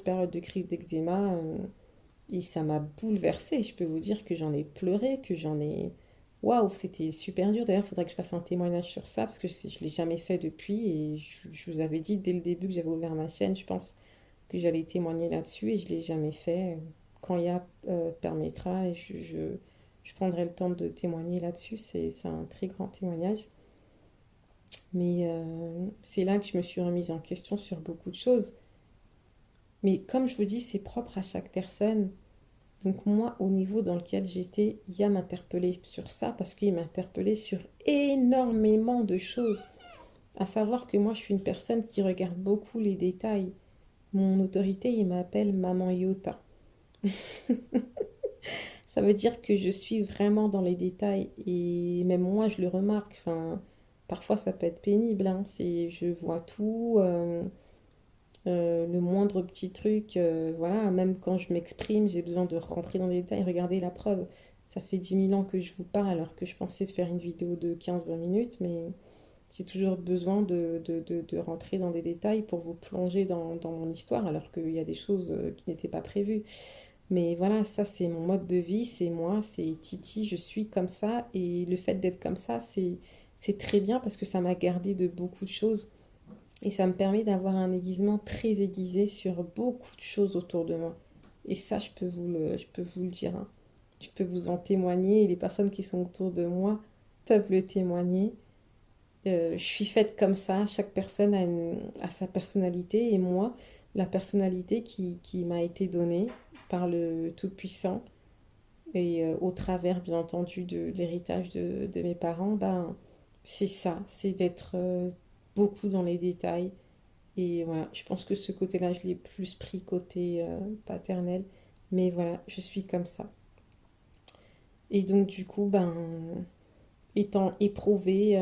période de crise d'eczéma. Et ça m'a bouleversée. Je peux vous dire que j'en ai pleuré, que j'en ai... Waouh, c'était super dur. D'ailleurs, il faudrait que je fasse un témoignage sur ça parce que je ne l'ai jamais fait depuis. Et je vous avais dit dès le début que j'avais ouvert ma chaîne, je pense que j'allais témoigner là-dessus et je ne l'ai jamais fait. Quand Ya permettra, et je prendrai le temps de témoigner là-dessus. C'est un très grand témoignage. Mais c'est là que je me suis remise en question sur beaucoup de choses. Mais comme je vous dis, c'est propre à chaque personne. Donc moi, au niveau dans lequel j'étais, il m'a interpellé sur ça parce qu'il m'a interpellé sur énormément de choses. À savoir que moi, je suis une personne qui regarde beaucoup les détails. Mon autorité, il m'appelle Maman Yota. Ça veut dire que je suis vraiment dans les détails et même moi, je le remarque. Enfin, parfois, ça peut être pénible, hein. Je vois tout, le moindre petit truc. Voilà, même quand je m'exprime, j'ai besoin de rentrer dans les détails. Regardez la preuve. Ça fait 10 000 ans que je vous parle alors que je pensais de faire une vidéo de 15-20 minutes, mais j'ai toujours besoin de rentrer dans des détails pour vous plonger dans mon histoire alors qu'il y a des choses qui n'étaient pas prévues. Mais voilà, ça c'est mon mode de vie, c'est moi, c'est Titi, je suis comme ça. Et le fait d'être comme ça, c'est très bien parce que ça m'a gardé de beaucoup de choses. Et ça me permet d'avoir un aiguisement très aiguisé sur beaucoup de choses autour de moi. Et ça, je peux vous le dire, hein. Je peux vous en témoigner et les personnes qui sont autour de moi peuvent le témoigner. Je suis faite comme ça, chaque personne a sa personnalité et moi, la personnalité qui m'a été donnée par le Tout-Puissant et au travers, bien entendu, de l'héritage de mes parents, ben, c'est ça, c'est d'être beaucoup dans les détails. Et voilà, je pense que ce côté-là, je l'ai plus pris côté paternel. Mais voilà, je suis comme ça. Et donc, du coup, ben, étant éprouvée,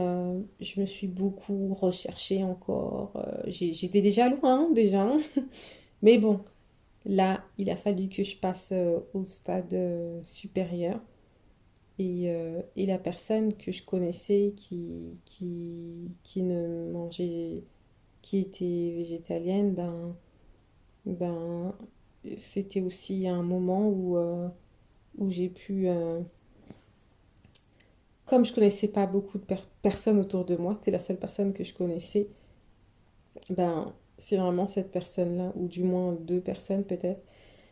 je me suis beaucoup recherchée encore. J'étais déjà loin, déjà, hein. Mais bon, là, il a fallu que je passe au stade supérieur. Et la personne que je connaissais qui ne mangeait, qui était végétalienne, ben, c'était aussi un moment où j'ai pu, comme je connaissais pas beaucoup de personnes autour de moi, c'était la seule personne que je connaissais, ben, c'est vraiment cette personne-là, ou du moins deux personnes peut-être,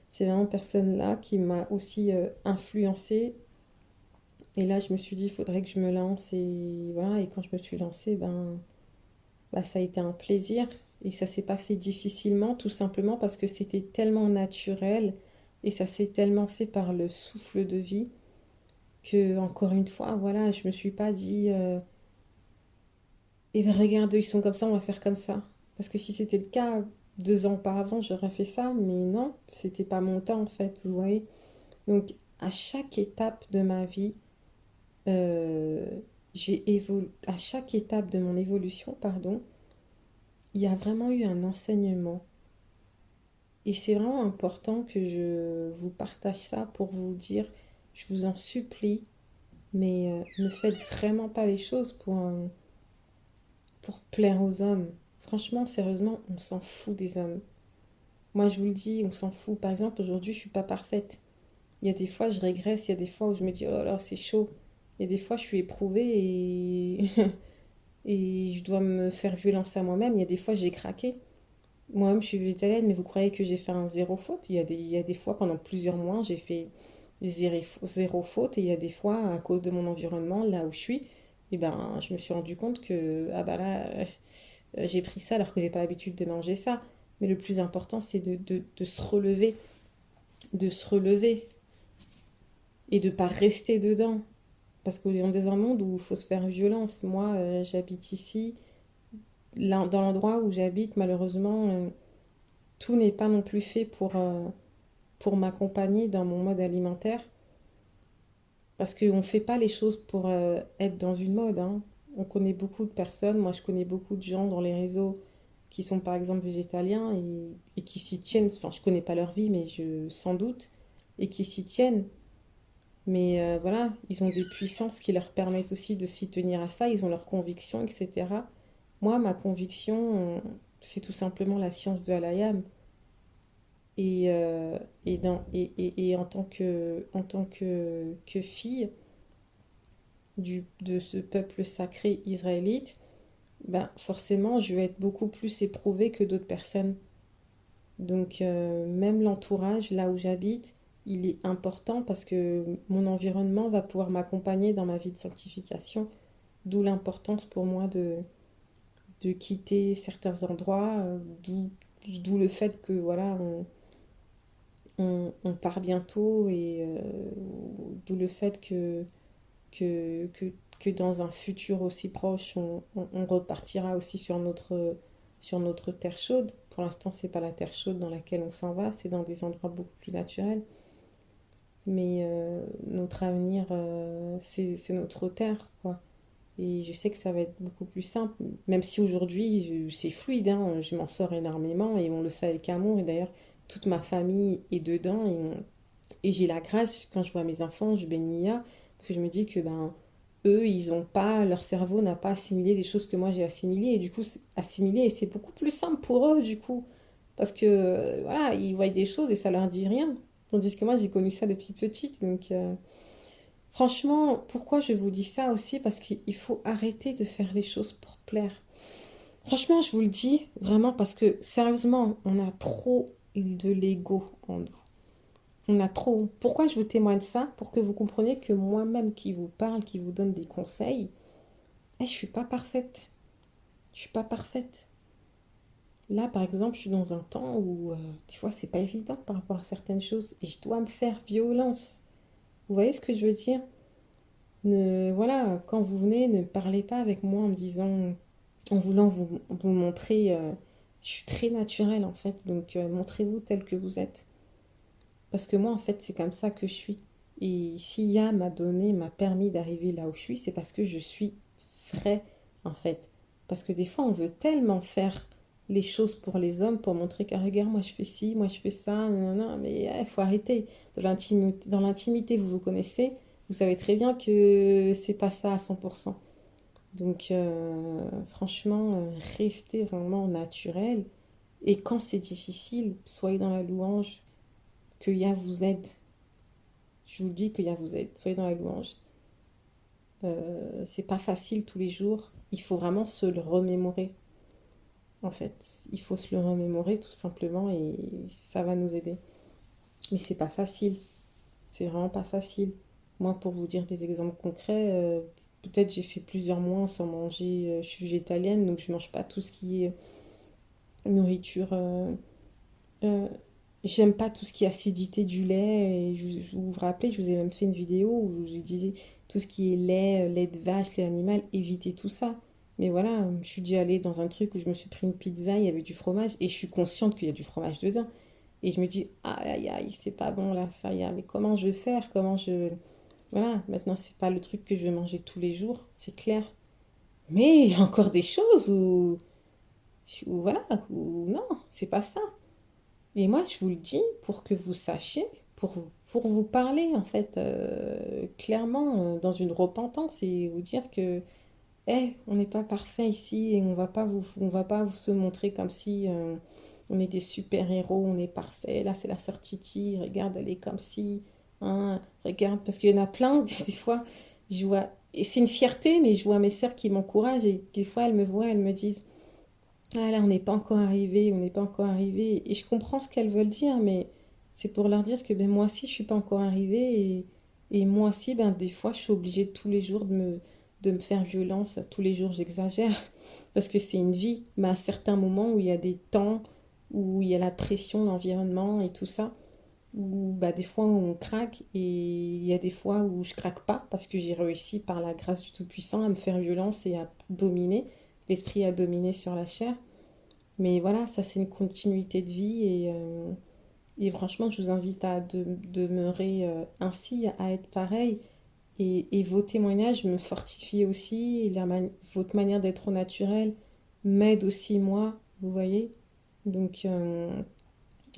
c'est vraiment cette personne-là qui m'a aussi influencée. Et là, je me suis dit, il faudrait que je me lance. Et voilà, et quand je me suis lancée, ça a été un plaisir. Et ça s'est pas fait difficilement, tout simplement parce que c'était tellement naturel et ça s'est tellement fait par le souffle de vie que, encore une fois, voilà, je me suis pas dit, et ben, regarde, ils sont comme ça, on va faire comme ça. Parce que si c'était le cas 2 ans auparavant, j'aurais fait ça, mais non, c'était pas mon temps en fait, vous voyez. Donc, à chaque étape de ma vie, euh, à chaque étape de mon évolution, pardon, il y a vraiment eu un enseignement. Et c'est vraiment important que je vous partage ça pour vous dire, je vous en supplie, mais ne faites vraiment pas les choses pour plaire aux hommes. Franchement, sérieusement, on s'en fout des hommes. Moi, je vous le dis, on s'en fout. Par exemple, aujourd'hui, je suis pas parfaite. Il y a des fois, je régresse. Il y a des fois où je me dis, oh là là, c'est chaud. Il y a des fois, je suis éprouvée et, et je dois me faire violence à moi-même. Il y a des fois, j'ai craqué. Moi-même, je suis végétalienne, mais vous croyez que j'ai fait un zéro faute? Il y a des fois, pendant plusieurs mois, j'ai fait zéro faute. Et il y a des fois, à cause de mon environnement, là où je suis, et ben, je me suis rendu compte que, ah bah là, j'ai pris ça alors que j'ai pas l'habitude de manger ça. Mais le plus important, c'est de se relever, de se relever et de pas rester dedans. Parce qu'on est dans un monde où il faut se faire violence. Moi, j'habite ici. Là, dans l'endroit où j'habite, malheureusement, tout n'est pas non plus fait pour m'accompagner dans mon mode alimentaire. Parce qu'on ne fait pas les choses pour être dans une mode, hein. On connaît beaucoup de personnes. Moi, je connais beaucoup de gens dans les réseaux qui sont par exemple végétaliens et qui s'y tiennent. Enfin, je connais pas leur vie, mais sans doute, et qui s'y tiennent. Mais voilà, ils ont des puissances qui leur permettent aussi de s'y tenir à ça, ils ont leurs convictions, etc. Moi, ma conviction, c'est tout simplement la science de Al-Hayam. Et en tant que fille de ce peuple sacré israélite, ben forcément, je vais être beaucoup plus éprouvée que d'autres personnes. Donc, même l'entourage, là où j'habite, il est important parce que mon environnement va pouvoir m'accompagner dans ma vie de sanctification, d'où l'importance pour moi de quitter certains endroits, d'où le fait que voilà, on part bientôt et d'où le fait que, que, que dans un futur aussi proche, on repartira aussi sur notre terre chaude. Pour l'instant, c'est pas la terre chaude dans laquelle on s'en va, c'est dans des endroits beaucoup plus naturels. Mais notre avenir, c'est notre terre, quoi. Et je sais que ça va être beaucoup plus simple, même si aujourd'hui c'est fluide, hein, je m'en sors énormément et on le fait avec amour. Et d'ailleurs, toute ma famille est dedans et j'ai la grâce, quand je vois mes enfants, je bénis ya, parce que je me dis que ben, eux, ils ont pas, leur cerveau n'a pas assimilé des choses que moi j'ai assimilées, et du coup, assimilé, et c'est beaucoup plus simple pour eux, du coup, parce que voilà, ils voient des choses et ça leur dit rien. Tandis que moi, j'ai connu ça depuis petite, donc franchement, pourquoi je vous dis ça aussi? Parce qu'il faut arrêter de faire les choses pour plaire. Franchement, je vous le dis vraiment parce que sérieusement, on a trop de l'ego en nous. On a trop. Pourquoi je vous témoigne ça? Pour que vous compreniez que moi-même qui vous parle, qui vous donne des conseils, je suis pas parfaite. Je suis pas parfaite. Là, par exemple, je suis dans un temps où des fois, c'est pas évident par rapport à certaines choses et je dois me faire violence. Vous voyez ce que je veux dire? Voilà, quand vous venez, ne parlez pas avec moi en me disant, en voulant vous montrer, je suis très naturelle en fait, donc montrez-vous tel que vous êtes. Parce que moi, en fait, c'est comme ça que je suis. Et si Ya m'a permis d'arriver là où je suis, c'est parce que je suis vrai, en fait. Parce que des fois, on veut tellement faire les choses pour les hommes, pour montrer que, regarde, moi je fais ci, moi je fais ça, non, non, mais il faut arrêter. Dans l'intimité, vous vous connaissez, vous savez très bien que c'est pas ça à 100%. Donc, franchement, restez vraiment naturel. Et quand c'est difficile, soyez dans la louange, que Ya vous aide. Je vous dis que Ya vous aide. Soyez dans la louange. C'est pas facile tous les jours. Il faut vraiment se le remémorer. En fait, il faut se le remémorer tout simplement et ça va nous aider. Mais c'est pas facile. C'est vraiment pas facile. Moi, pour vous dire des exemples concrets, peut-être j'ai fait plusieurs mois sans manger. Je suis végétalienne, donc je mange pas tout ce qui est nourriture. Euh, J'aime pas tout ce qui est acidité du lait. Et vous vous rappelez, je vous ai même fait une vidéo où je disais tout ce qui est lait, lait de vache, lait animal, évitez tout ça. Mais voilà, je suis déjà allée dans un truc où je me suis pris une pizza, il y avait du fromage, et je suis consciente qu'il y a du fromage dedans. Et je me dis, aïe aïe aïe, c'est pas bon là, ça y est, mais comment je vais faire? Comment je. Voilà, maintenant c'est pas le truc que je vais manger tous les jours, c'est clair. Mais il y a encore des choses où voilà, où non, c'est pas ça. Et moi, je vous le dis pour que vous sachiez, pour vous parler, en fait, clairement, dans une repentance et vous dire que, on n'est pas parfait ici et on va pas vous se montrer comme si on est des super-héros, on est parfait. Là, c'est la sœur Titi, regarde, elle est comme si, hein, regarde, parce qu'il y en a plein, des fois, je vois, et c'est une fierté, mais je vois mes sœurs qui m'encouragent et des fois, elles me voient, elles me disent, ah là, on n'est pas encore arrivé, on n'est pas encore arrivé. Et je comprends ce qu'elles veulent dire, mais c'est pour leur dire que ben, moi aussi, je suis pas encore arrivée. Et moi aussi, ben, des fois, je suis obligée tous les jours de me faire violence. Tous les jours, j'exagère, parce que c'est une vie. Mais à certains moments où il y a des temps, où il y a la pression, l'environnement et tout ça, où bah, des fois on craque et il y a des fois où je craque pas parce que j'ai réussi par la grâce du Tout-Puissant à me faire violence et à dominer. L'esprit a dominé sur la chair. Mais voilà, ça c'est une continuité de vie et franchement, je vous invite à demeurer ainsi, à être pareil. Et vos témoignages me fortifient aussi. Et votre manière d'être au naturel m'aide aussi, moi. vous voyez? Donc,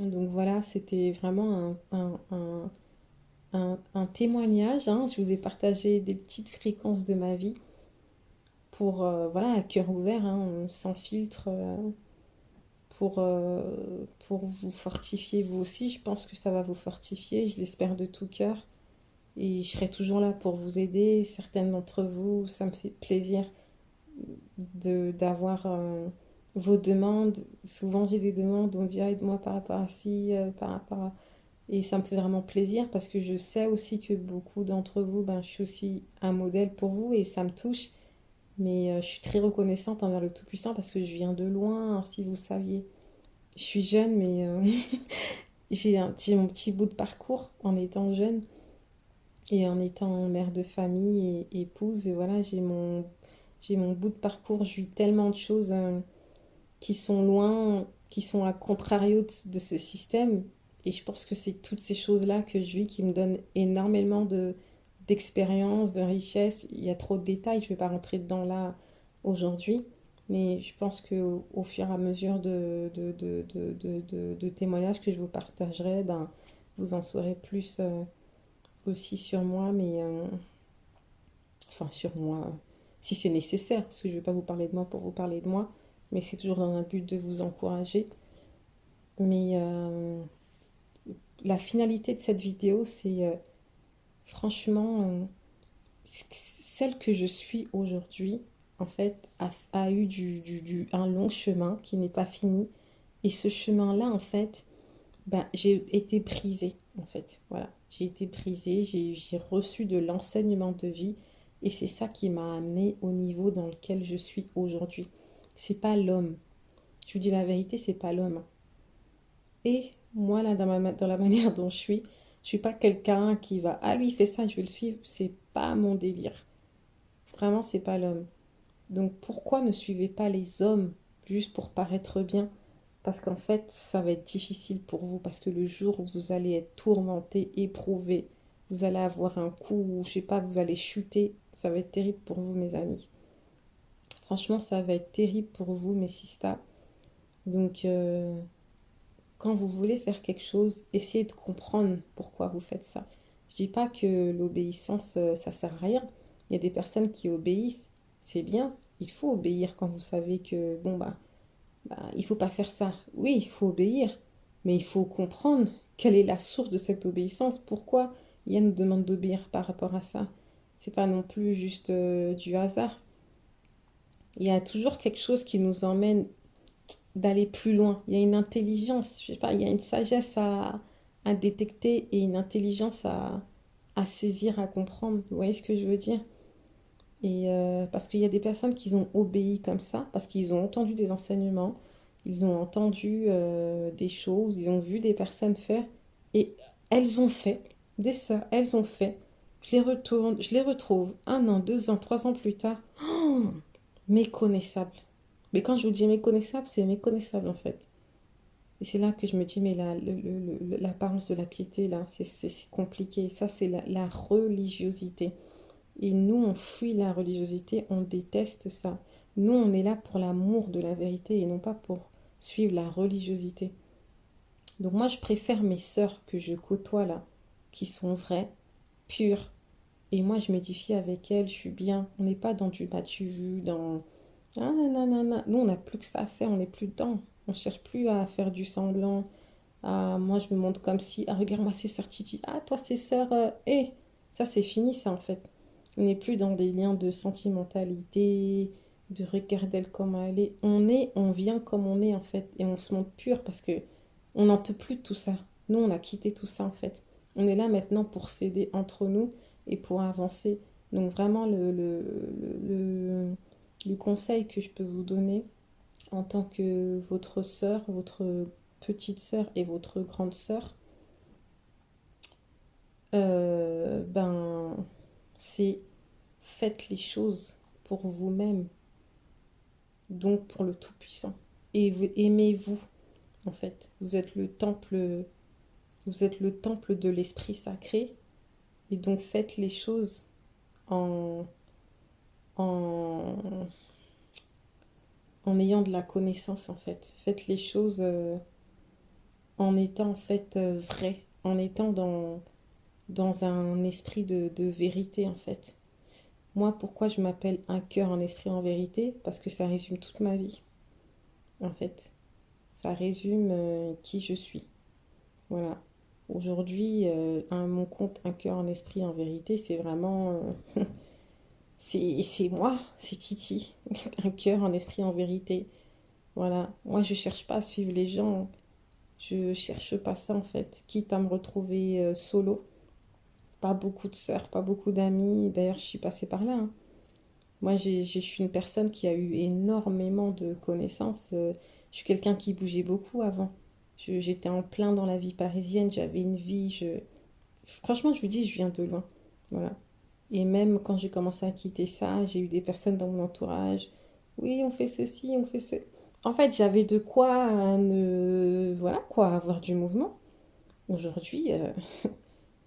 donc voilà, c'était vraiment un témoignage, hein. Je vous ai partagé des petites fréquences de ma vie pour, voilà, à cœur ouvert, hein, sans filtre, pour vous fortifier vous aussi. Je pense que ça va vous fortifier, je l'espère de tout cœur. Et je serai toujours là pour vous aider. Certaines d'entre vous, ça me fait plaisir d'avoir vos demandes. Souvent, j'ai des demandes, on dit ah, aide-moi par rapport à ci, par rapport à... Et ça me fait vraiment plaisir parce que je sais aussi que beaucoup d'entre vous, ben, je suis aussi un modèle pour vous et ça me touche. Mais je suis très reconnaissante envers le Tout-Puissant parce que je viens de loin, alors, si vous saviez. Je suis jeune, mais j'ai mon petit bout de parcours en étant jeune et en étant mère de famille et épouse. Et voilà, j'ai mon bout de parcours. Je vis tellement de choses qui sont loin, qui sont à contrario de ce système. Et je pense que c'est toutes ces choses-là que je vis qui me donnent énormément d'expérience, de richesse. Il y a trop de détails, je ne vais pas rentrer dedans là aujourd'hui. Mais je pense qu'au fur et à mesure de témoignages que je vous partagerai, ben, vous en saurez plus aussi sur moi, mais enfin sur moi, si c'est nécessaire, parce que je ne vais pas vous parler de moi pour vous parler de moi, mais c'est toujours dans un but de vous encourager. Mais la finalité de cette vidéo, c'est franchement celle que je suis aujourd'hui, en fait, a eu un long chemin qui n'est pas fini. Et ce chemin-là, en fait, ben, j'ai été brisée, en fait. Voilà, j'ai été brisée, j'ai reçu de l'enseignement de vie. Et c'est ça qui m'a amenée au niveau dans lequel je suis aujourd'hui. C'est pas l'homme. Je vous dis la vérité, c'est pas l'homme. Et moi, là, dans la manière dont je suis pas quelqu'un qui va, ah lui, il fait ça, je vais le suivre. C'est pas mon délire. Vraiment, c'est pas l'homme. Donc pourquoi ne suivez pas les hommes juste pour paraître bien? Parce qu'en fait, ça va être difficile pour vous. Parce que le jour où vous allez être tourmenté, éprouvé, vous allez avoir un coup où, je sais pas, vous allez chuter. Ça va être terrible pour vous, mes amis. Franchement, ça va être terrible pour vous, mes sistas. Donc, quand vous voulez faire quelque chose, essayez de comprendre pourquoi vous faites ça. Je dis pas que l'obéissance, ça sert à rien. Il y a des personnes qui obéissent, c'est bien. Il faut obéir quand vous savez que, bon, bah, il faut pas faire ça. Oui, il faut obéir, mais il faut comprendre quelle est la source de cette obéissance. Pourquoi il nous demande d'obéir par rapport à ça? C'est pas non plus juste du hasard. Il y a toujours quelque chose qui nous emmène d'aller plus loin. Il y a une intelligence, je sais pas, il y a une sagesse à détecter et une intelligence à saisir, à comprendre. Vous voyez ce que je veux dire? Et parce qu'il y a des personnes qui ont obéi comme ça, parce qu'ils ont entendu des enseignements, ils ont entendu des choses, ils ont vu des personnes faire, et elles ont fait, des sœurs, elles ont fait. Je les retourne, je les retrouve 1 an, 2 ans, 3 ans plus tard, méconnaissables. Mais quand je vous dis méconnaissable, c'est méconnaissable en fait. Et c'est là que je me dis, mais l'apparence de la piété, là, c'est compliqué. Ça, c'est la religiosité. Et nous, on fuit la religiosité, on déteste ça. Nous, on est là pour l'amour de la vérité et non pas pour suivre la religiosité. Donc moi, je préfère mes sœurs que je côtoie là, qui sont vraies, pures. Et moi, je m'édifie avec elles, je suis bien. On n'est pas dans du battu vu, dans... Ah, nanana. Nous, on n'a plus que ça à faire, on n'est plus dedans. On cherche plus à faire du semblant. Ah, moi, je me montre comme si, ah, regarde-moi, c'est sœur Titi. Ah, toi, c'est sœur... Ça, c'est fini, ça, en fait. On n'est plus dans des liens de sentimentalité, de regarder elle comme elle est. On vient comme on est, en fait. Et on se montre pur parce que on n'en peut plus de tout ça. Nous, on a quitté tout ça, en fait. On est là maintenant pour s'aider entre nous et pour avancer. Donc, vraiment, le conseil que je peux vous donner en tant que votre sœur, votre petite sœur et votre grande sœur, ben, c'est faites les choses pour vous-même, donc pour le Tout-Puissant. Et aimez-vous, en fait. Vous êtes le temple de l'Esprit sacré, et donc faites les choses en, en, en ayant de la connaissance, en fait. Faites les choses en étant, en fait, vrai, en étant dans un esprit de vérité, en fait. Moi, pourquoi je m'appelle un cœur, un esprit en vérité? Parce que ça résume toute ma vie, en fait. Ça résume qui je suis. Voilà. Aujourd'hui, mon compte, un cœur, un esprit en vérité, c'est vraiment... c'est moi, c'est Titi. Un cœur, un esprit en vérité. Voilà. Moi, je cherche pas à suivre les gens. Je cherche pas ça, en fait. Quitte à me retrouver solo. Pas beaucoup de sœurs, pas beaucoup d'amis. D'ailleurs, je suis passée par là, hein. Moi, je suis une personne qui a eu énormément de connaissances. Je suis quelqu'un qui bougeait beaucoup avant. J'étais en plein dans la vie parisienne, j'avais une vie. Franchement, je vous dis, je viens de loin. Voilà. Et même quand j'ai commencé à quitter ça, j'ai eu des personnes dans mon entourage. Oui, on fait ceci, on fait ce. En fait, j'avais de quoi Voilà, quoi, avoir du mouvement. Aujourd'hui,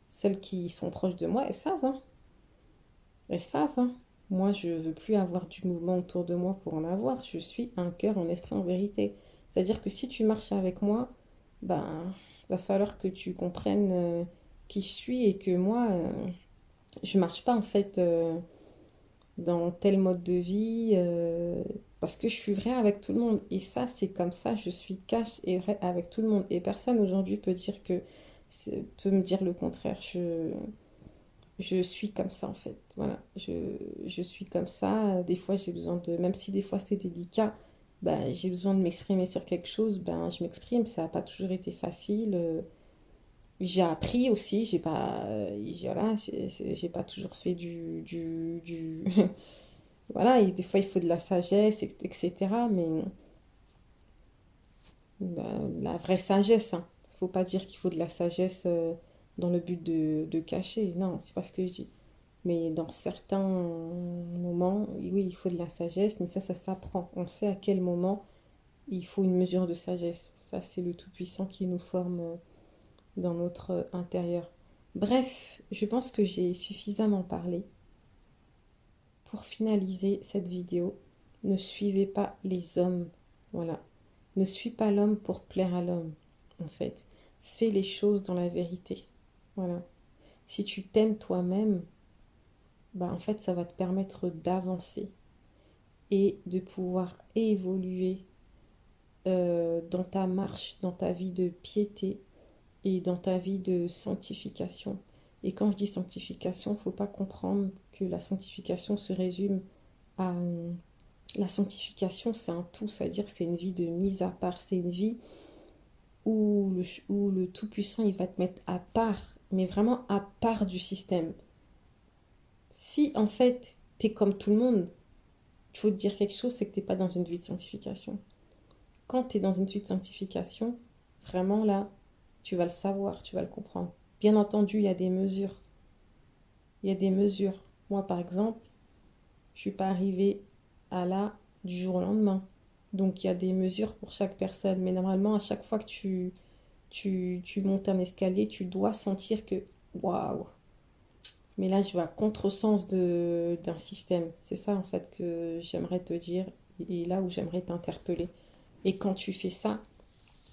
celles qui sont proches de moi, elles savent, hein. Elles savent, hein. Moi, je veux plus avoir du mouvement autour de moi pour en avoir. Je suis un cœur, un esprit en vérité. C'est-à-dire que si tu marches avec moi, ben, va falloir que tu comprennes qui je suis et que moi, je marche pas en fait dans tel mode de vie parce que je suis vraie avec tout le monde. Et ça, c'est comme ça, je suis cash et vraie avec tout le monde. Et personne aujourd'hui peut dire peut me dire le contraire. Je suis comme ça en fait. Voilà, je suis comme ça. Des fois, j'ai besoin de, même si des fois c'est délicat, ben, j'ai besoin de m'exprimer sur quelque chose, ben, je m'exprime. Ça n'a pas toujours été facile. J'ai appris aussi, voilà, j'ai pas toujours fait voilà, et des fois il faut de la sagesse, etc. Mais ben, la vraie sagesse, hein. Faut pas dire qu'il faut de la sagesse dans le but de cacher. Non, c'est pas ce que je dis. Mais dans certains moments, oui, il faut de la sagesse, mais ça s'apprend. On sait à quel moment il faut une mesure de sagesse. Ça, c'est le Tout-Puissant qui nous forme dans notre intérieur. Bref, je pense que j'ai suffisamment parlé. Pour finaliser cette vidéo, ne suivez pas les hommes. Voilà. Ne suis pas l'homme pour plaire à l'homme, en fait. Fais les choses dans la vérité. Voilà. Si tu t'aimes toi-même, bah, en fait, ça va te permettre d'avancer et de pouvoir évoluer dans ta marche, dans ta vie de piété et dans ta vie de sanctification. Et quand je dis sanctification, il ne faut pas comprendre que la sanctification se résume à... La sanctification, c'est un tout, c'est-à-dire que c'est une vie de mise à part, c'est une vie où le Tout-Puissant, il va te mettre à part, mais vraiment à part du système. Si, en fait, tu es comme tout le monde, il faut te dire quelque chose, c'est que tu n'es pas dans une vie de sanctification. Quand tu es dans une vie de sanctification, vraiment là, tu vas le savoir, tu vas le comprendre. Bien entendu, il y a des mesures. Il y a des mesures. Moi, par exemple, je ne suis pas arrivée à là du jour au lendemain. Donc, il y a des mesures pour chaque personne. Mais normalement, à chaque fois que tu montes un escalier, tu dois sentir que, waouh, mais là, je vais à contresens d'un système. C'est ça, en fait, que j'aimerais te dire et là où j'aimerais t'interpeller. Et quand tu fais ça,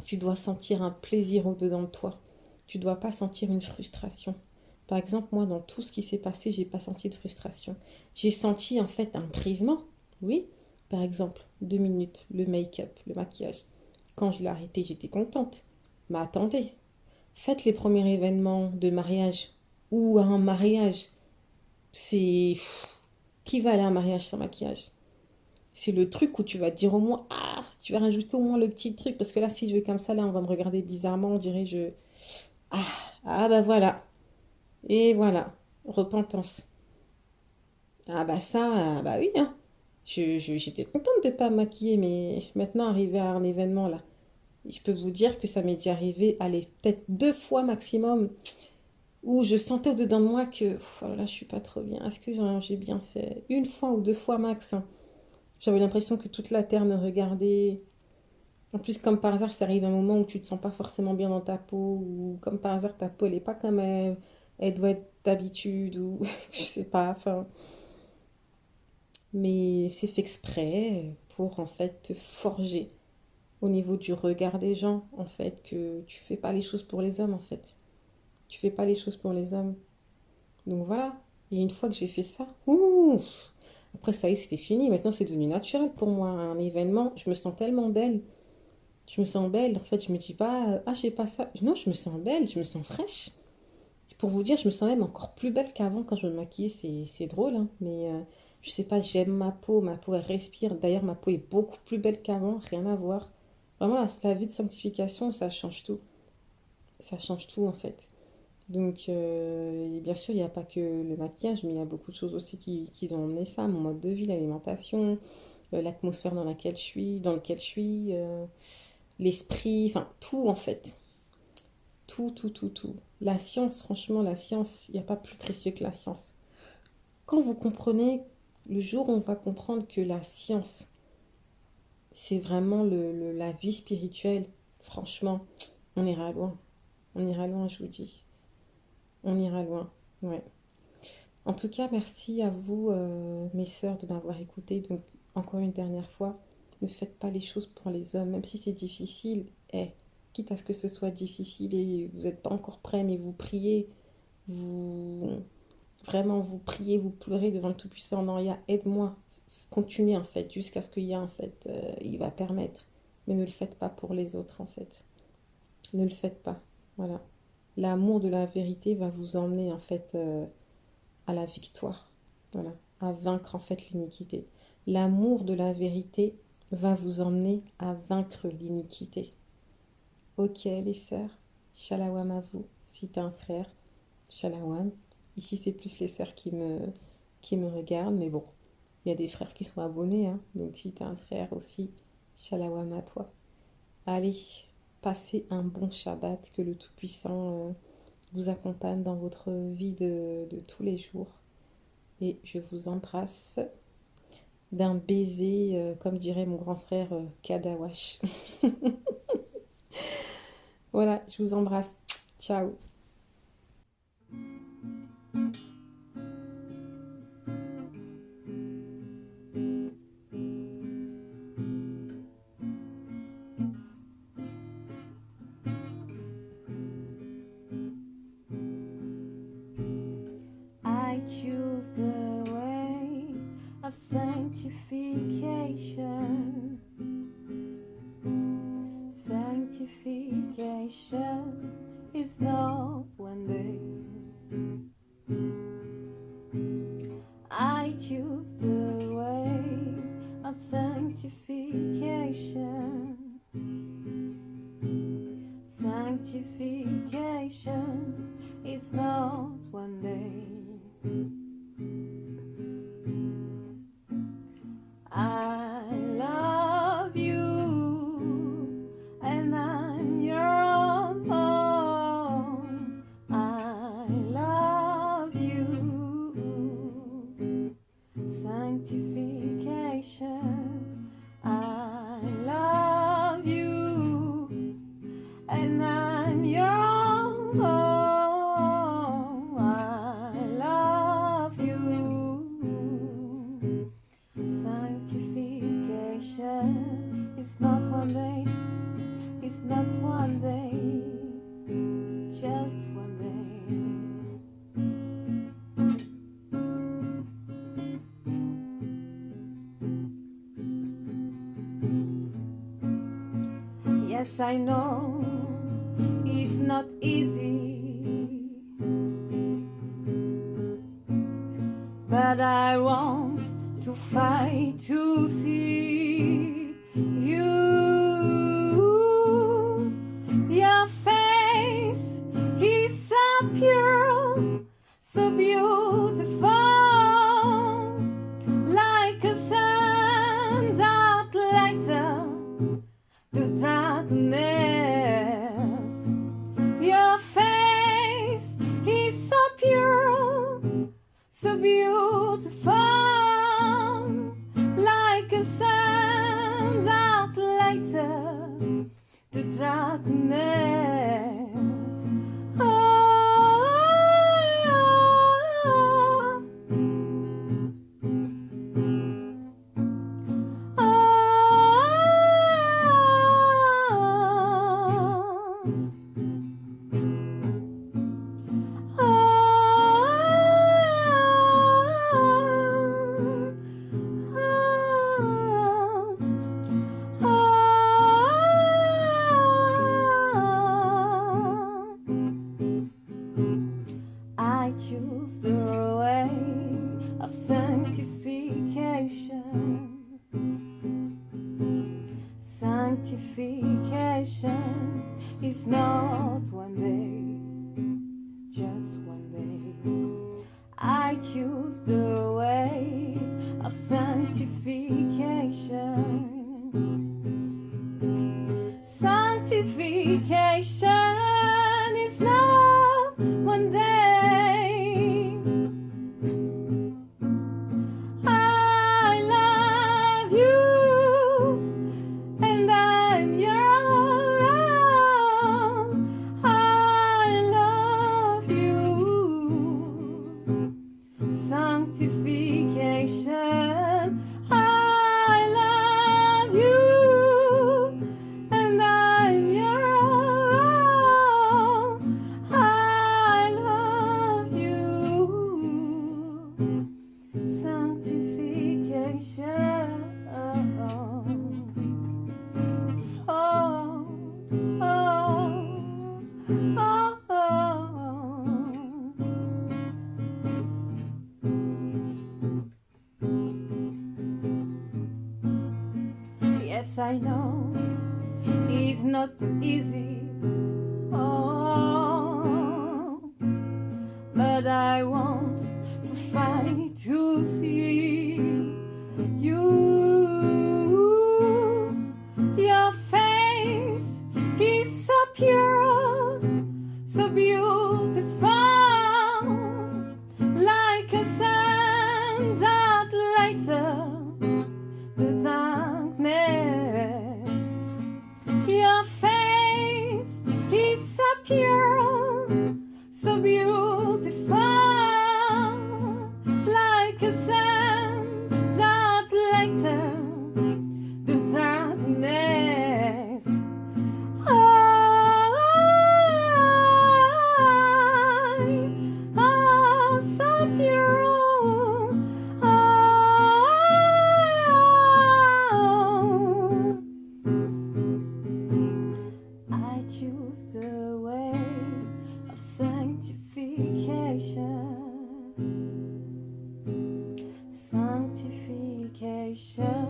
tu dois sentir un plaisir au-dedans de toi. Tu ne dois pas sentir une frustration. Par exemple, moi, dans tout ce qui s'est passé, j'ai pas senti de frustration. J'ai senti, en fait, un brisement. Oui, par exemple, 2 minutes, le make-up, le maquillage. Quand je l'ai arrêté, j'étais contente. Mais attendez, faites les premiers événements de mariage ou un mariage. C'est... Qui va aller à un mariage sans maquillage? C'est le truc où tu vas te dire au moins, ah, tu vas rajouter au moins le petit truc, parce que là, si je vais comme ça, là, on va me regarder bizarrement, on dirait Ah, ah bah voilà. Et voilà, repentance. Ah bah ça, bah oui, hein. J'étais contente de pas me maquiller, mais maintenant, arrivé à un événement, là, je peux vous dire que ça m'est déjà arrivé, allez, peut-être 2 fois maximum, où je sentais au-dedans de moi que, oh là, là, je suis pas trop bien. Est-ce que j'ai bien fait? 1 fois ou 2 fois max, hein. J'avais l'impression que toute la terre me regardait. En plus, comme par hasard, ça arrive un moment où tu te sens pas forcément bien dans ta peau, ou comme par hasard, ta peau, elle est pas comme elle doit être d'habitude, ou je sais pas, enfin. Mais c'est fait exprès pour en fait te forger au niveau du regard des gens, en fait, que tu fais pas les choses pour les hommes, en fait. Tu fais pas les choses pour les hommes. Donc voilà. Et une fois que j'ai fait ça, ouh, après ça y est, c'était fini. Maintenant, c'est devenu naturel pour moi. Un événement, je me sens tellement belle. Je me sens belle. En fait, je me dis pas, ah, j'ai pas ça. Non, je me sens belle, je me sens fraîche. Pour vous dire, je me sens même encore plus belle qu'avant quand je me maquillais. C'est drôle, hein. Mais je sais pas, j'aime ma peau, elle respire. D'ailleurs, ma peau est beaucoup plus belle qu'avant, rien à voir. Vraiment, la vie de sanctification, ça change tout. Ça change tout, en fait. Donc, et bien sûr, il n'y a pas que le maquillage, mais il y a beaucoup de choses aussi qui ont emmené ça. Mon mode de vie, l'alimentation, l'atmosphère dans lequel je suis, l'esprit, enfin, tout, en fait. Tout, tout, tout, tout. La science, franchement, la science, il n'y a pas plus précieux que la science. Quand vous comprenez, le jour où on va comprendre que la science, c'est vraiment la vie spirituelle, franchement, on ira loin. On ira loin, je vous dis. On ira loin. Ouais. En tout cas, merci à vous, mes sœurs, de m'avoir écouté. Donc, encore une dernière fois, ne faites pas les choses pour les hommes, même si c'est difficile. Quitte à ce que ce soit difficile et vous n'êtes pas encore prêts, mais vous priez, vous vraiment vous priez, vous pleurez devant le Tout-Puissant. Non, il y a aide-moi. Continuez en fait, jusqu'à ce qu'il y a en fait, il va permettre. Mais ne le faites pas pour les autres en fait. Ne le faites pas. Voilà. L'amour de la vérité va vous emmener en fait à la victoire. Voilà. À vaincre en fait l'iniquité. L'amour de la vérité va vous emmener à vaincre l'iniquité. Ok les sœurs, shalawam à vous. Si t'es un frère, shalawam. Ici c'est plus les sœurs qui me regardent, mais bon, il y a des frères qui sont abonnés, hein. Donc si t'es un frère aussi, shalawam à toi. Allez, passez un bon Shabbat, que le Tout-Puissant vous accompagne dans votre vie de tous les jours. Et je vous embrasse d'un baiser, comme dirait mon grand frère Kadawash. Voilà, je vous embrasse. Ciao. I choose the way of sanctification. Sanctification is not one day. I choose the way of sanctification. Sanctification is not one day. I love you, and I'm your own. I love you. Sanctification. I love you, and I'm your own. I love you. Sanctification is not one day, it's not one day, just one day. Yes, I know it's not easy, but I want to fight to see you. Your face is so pure, so beautiful, like a sun that lighter the darkness. Your face is so pure, so beautiful, like a sun that lighter the darkness. Oh, oh, It's not one day, just one day. I choose the way of sanctification. Sanctification is not one day. I love you, and I'm your own. I love you. Sanctification. I love you, and I'm your own. I love you. Sanctification. Oh, oh, oh, Yes, I know it's not easy. Oh, but I want to fight to see you. Your face is so pure, so beautiful, like a sun that lights up the darkness. Your face is so pure, so beautiful, like a sun that lights up the darkness. Oh, so pure. Oh, I choose the way of sanctification. Sanctification.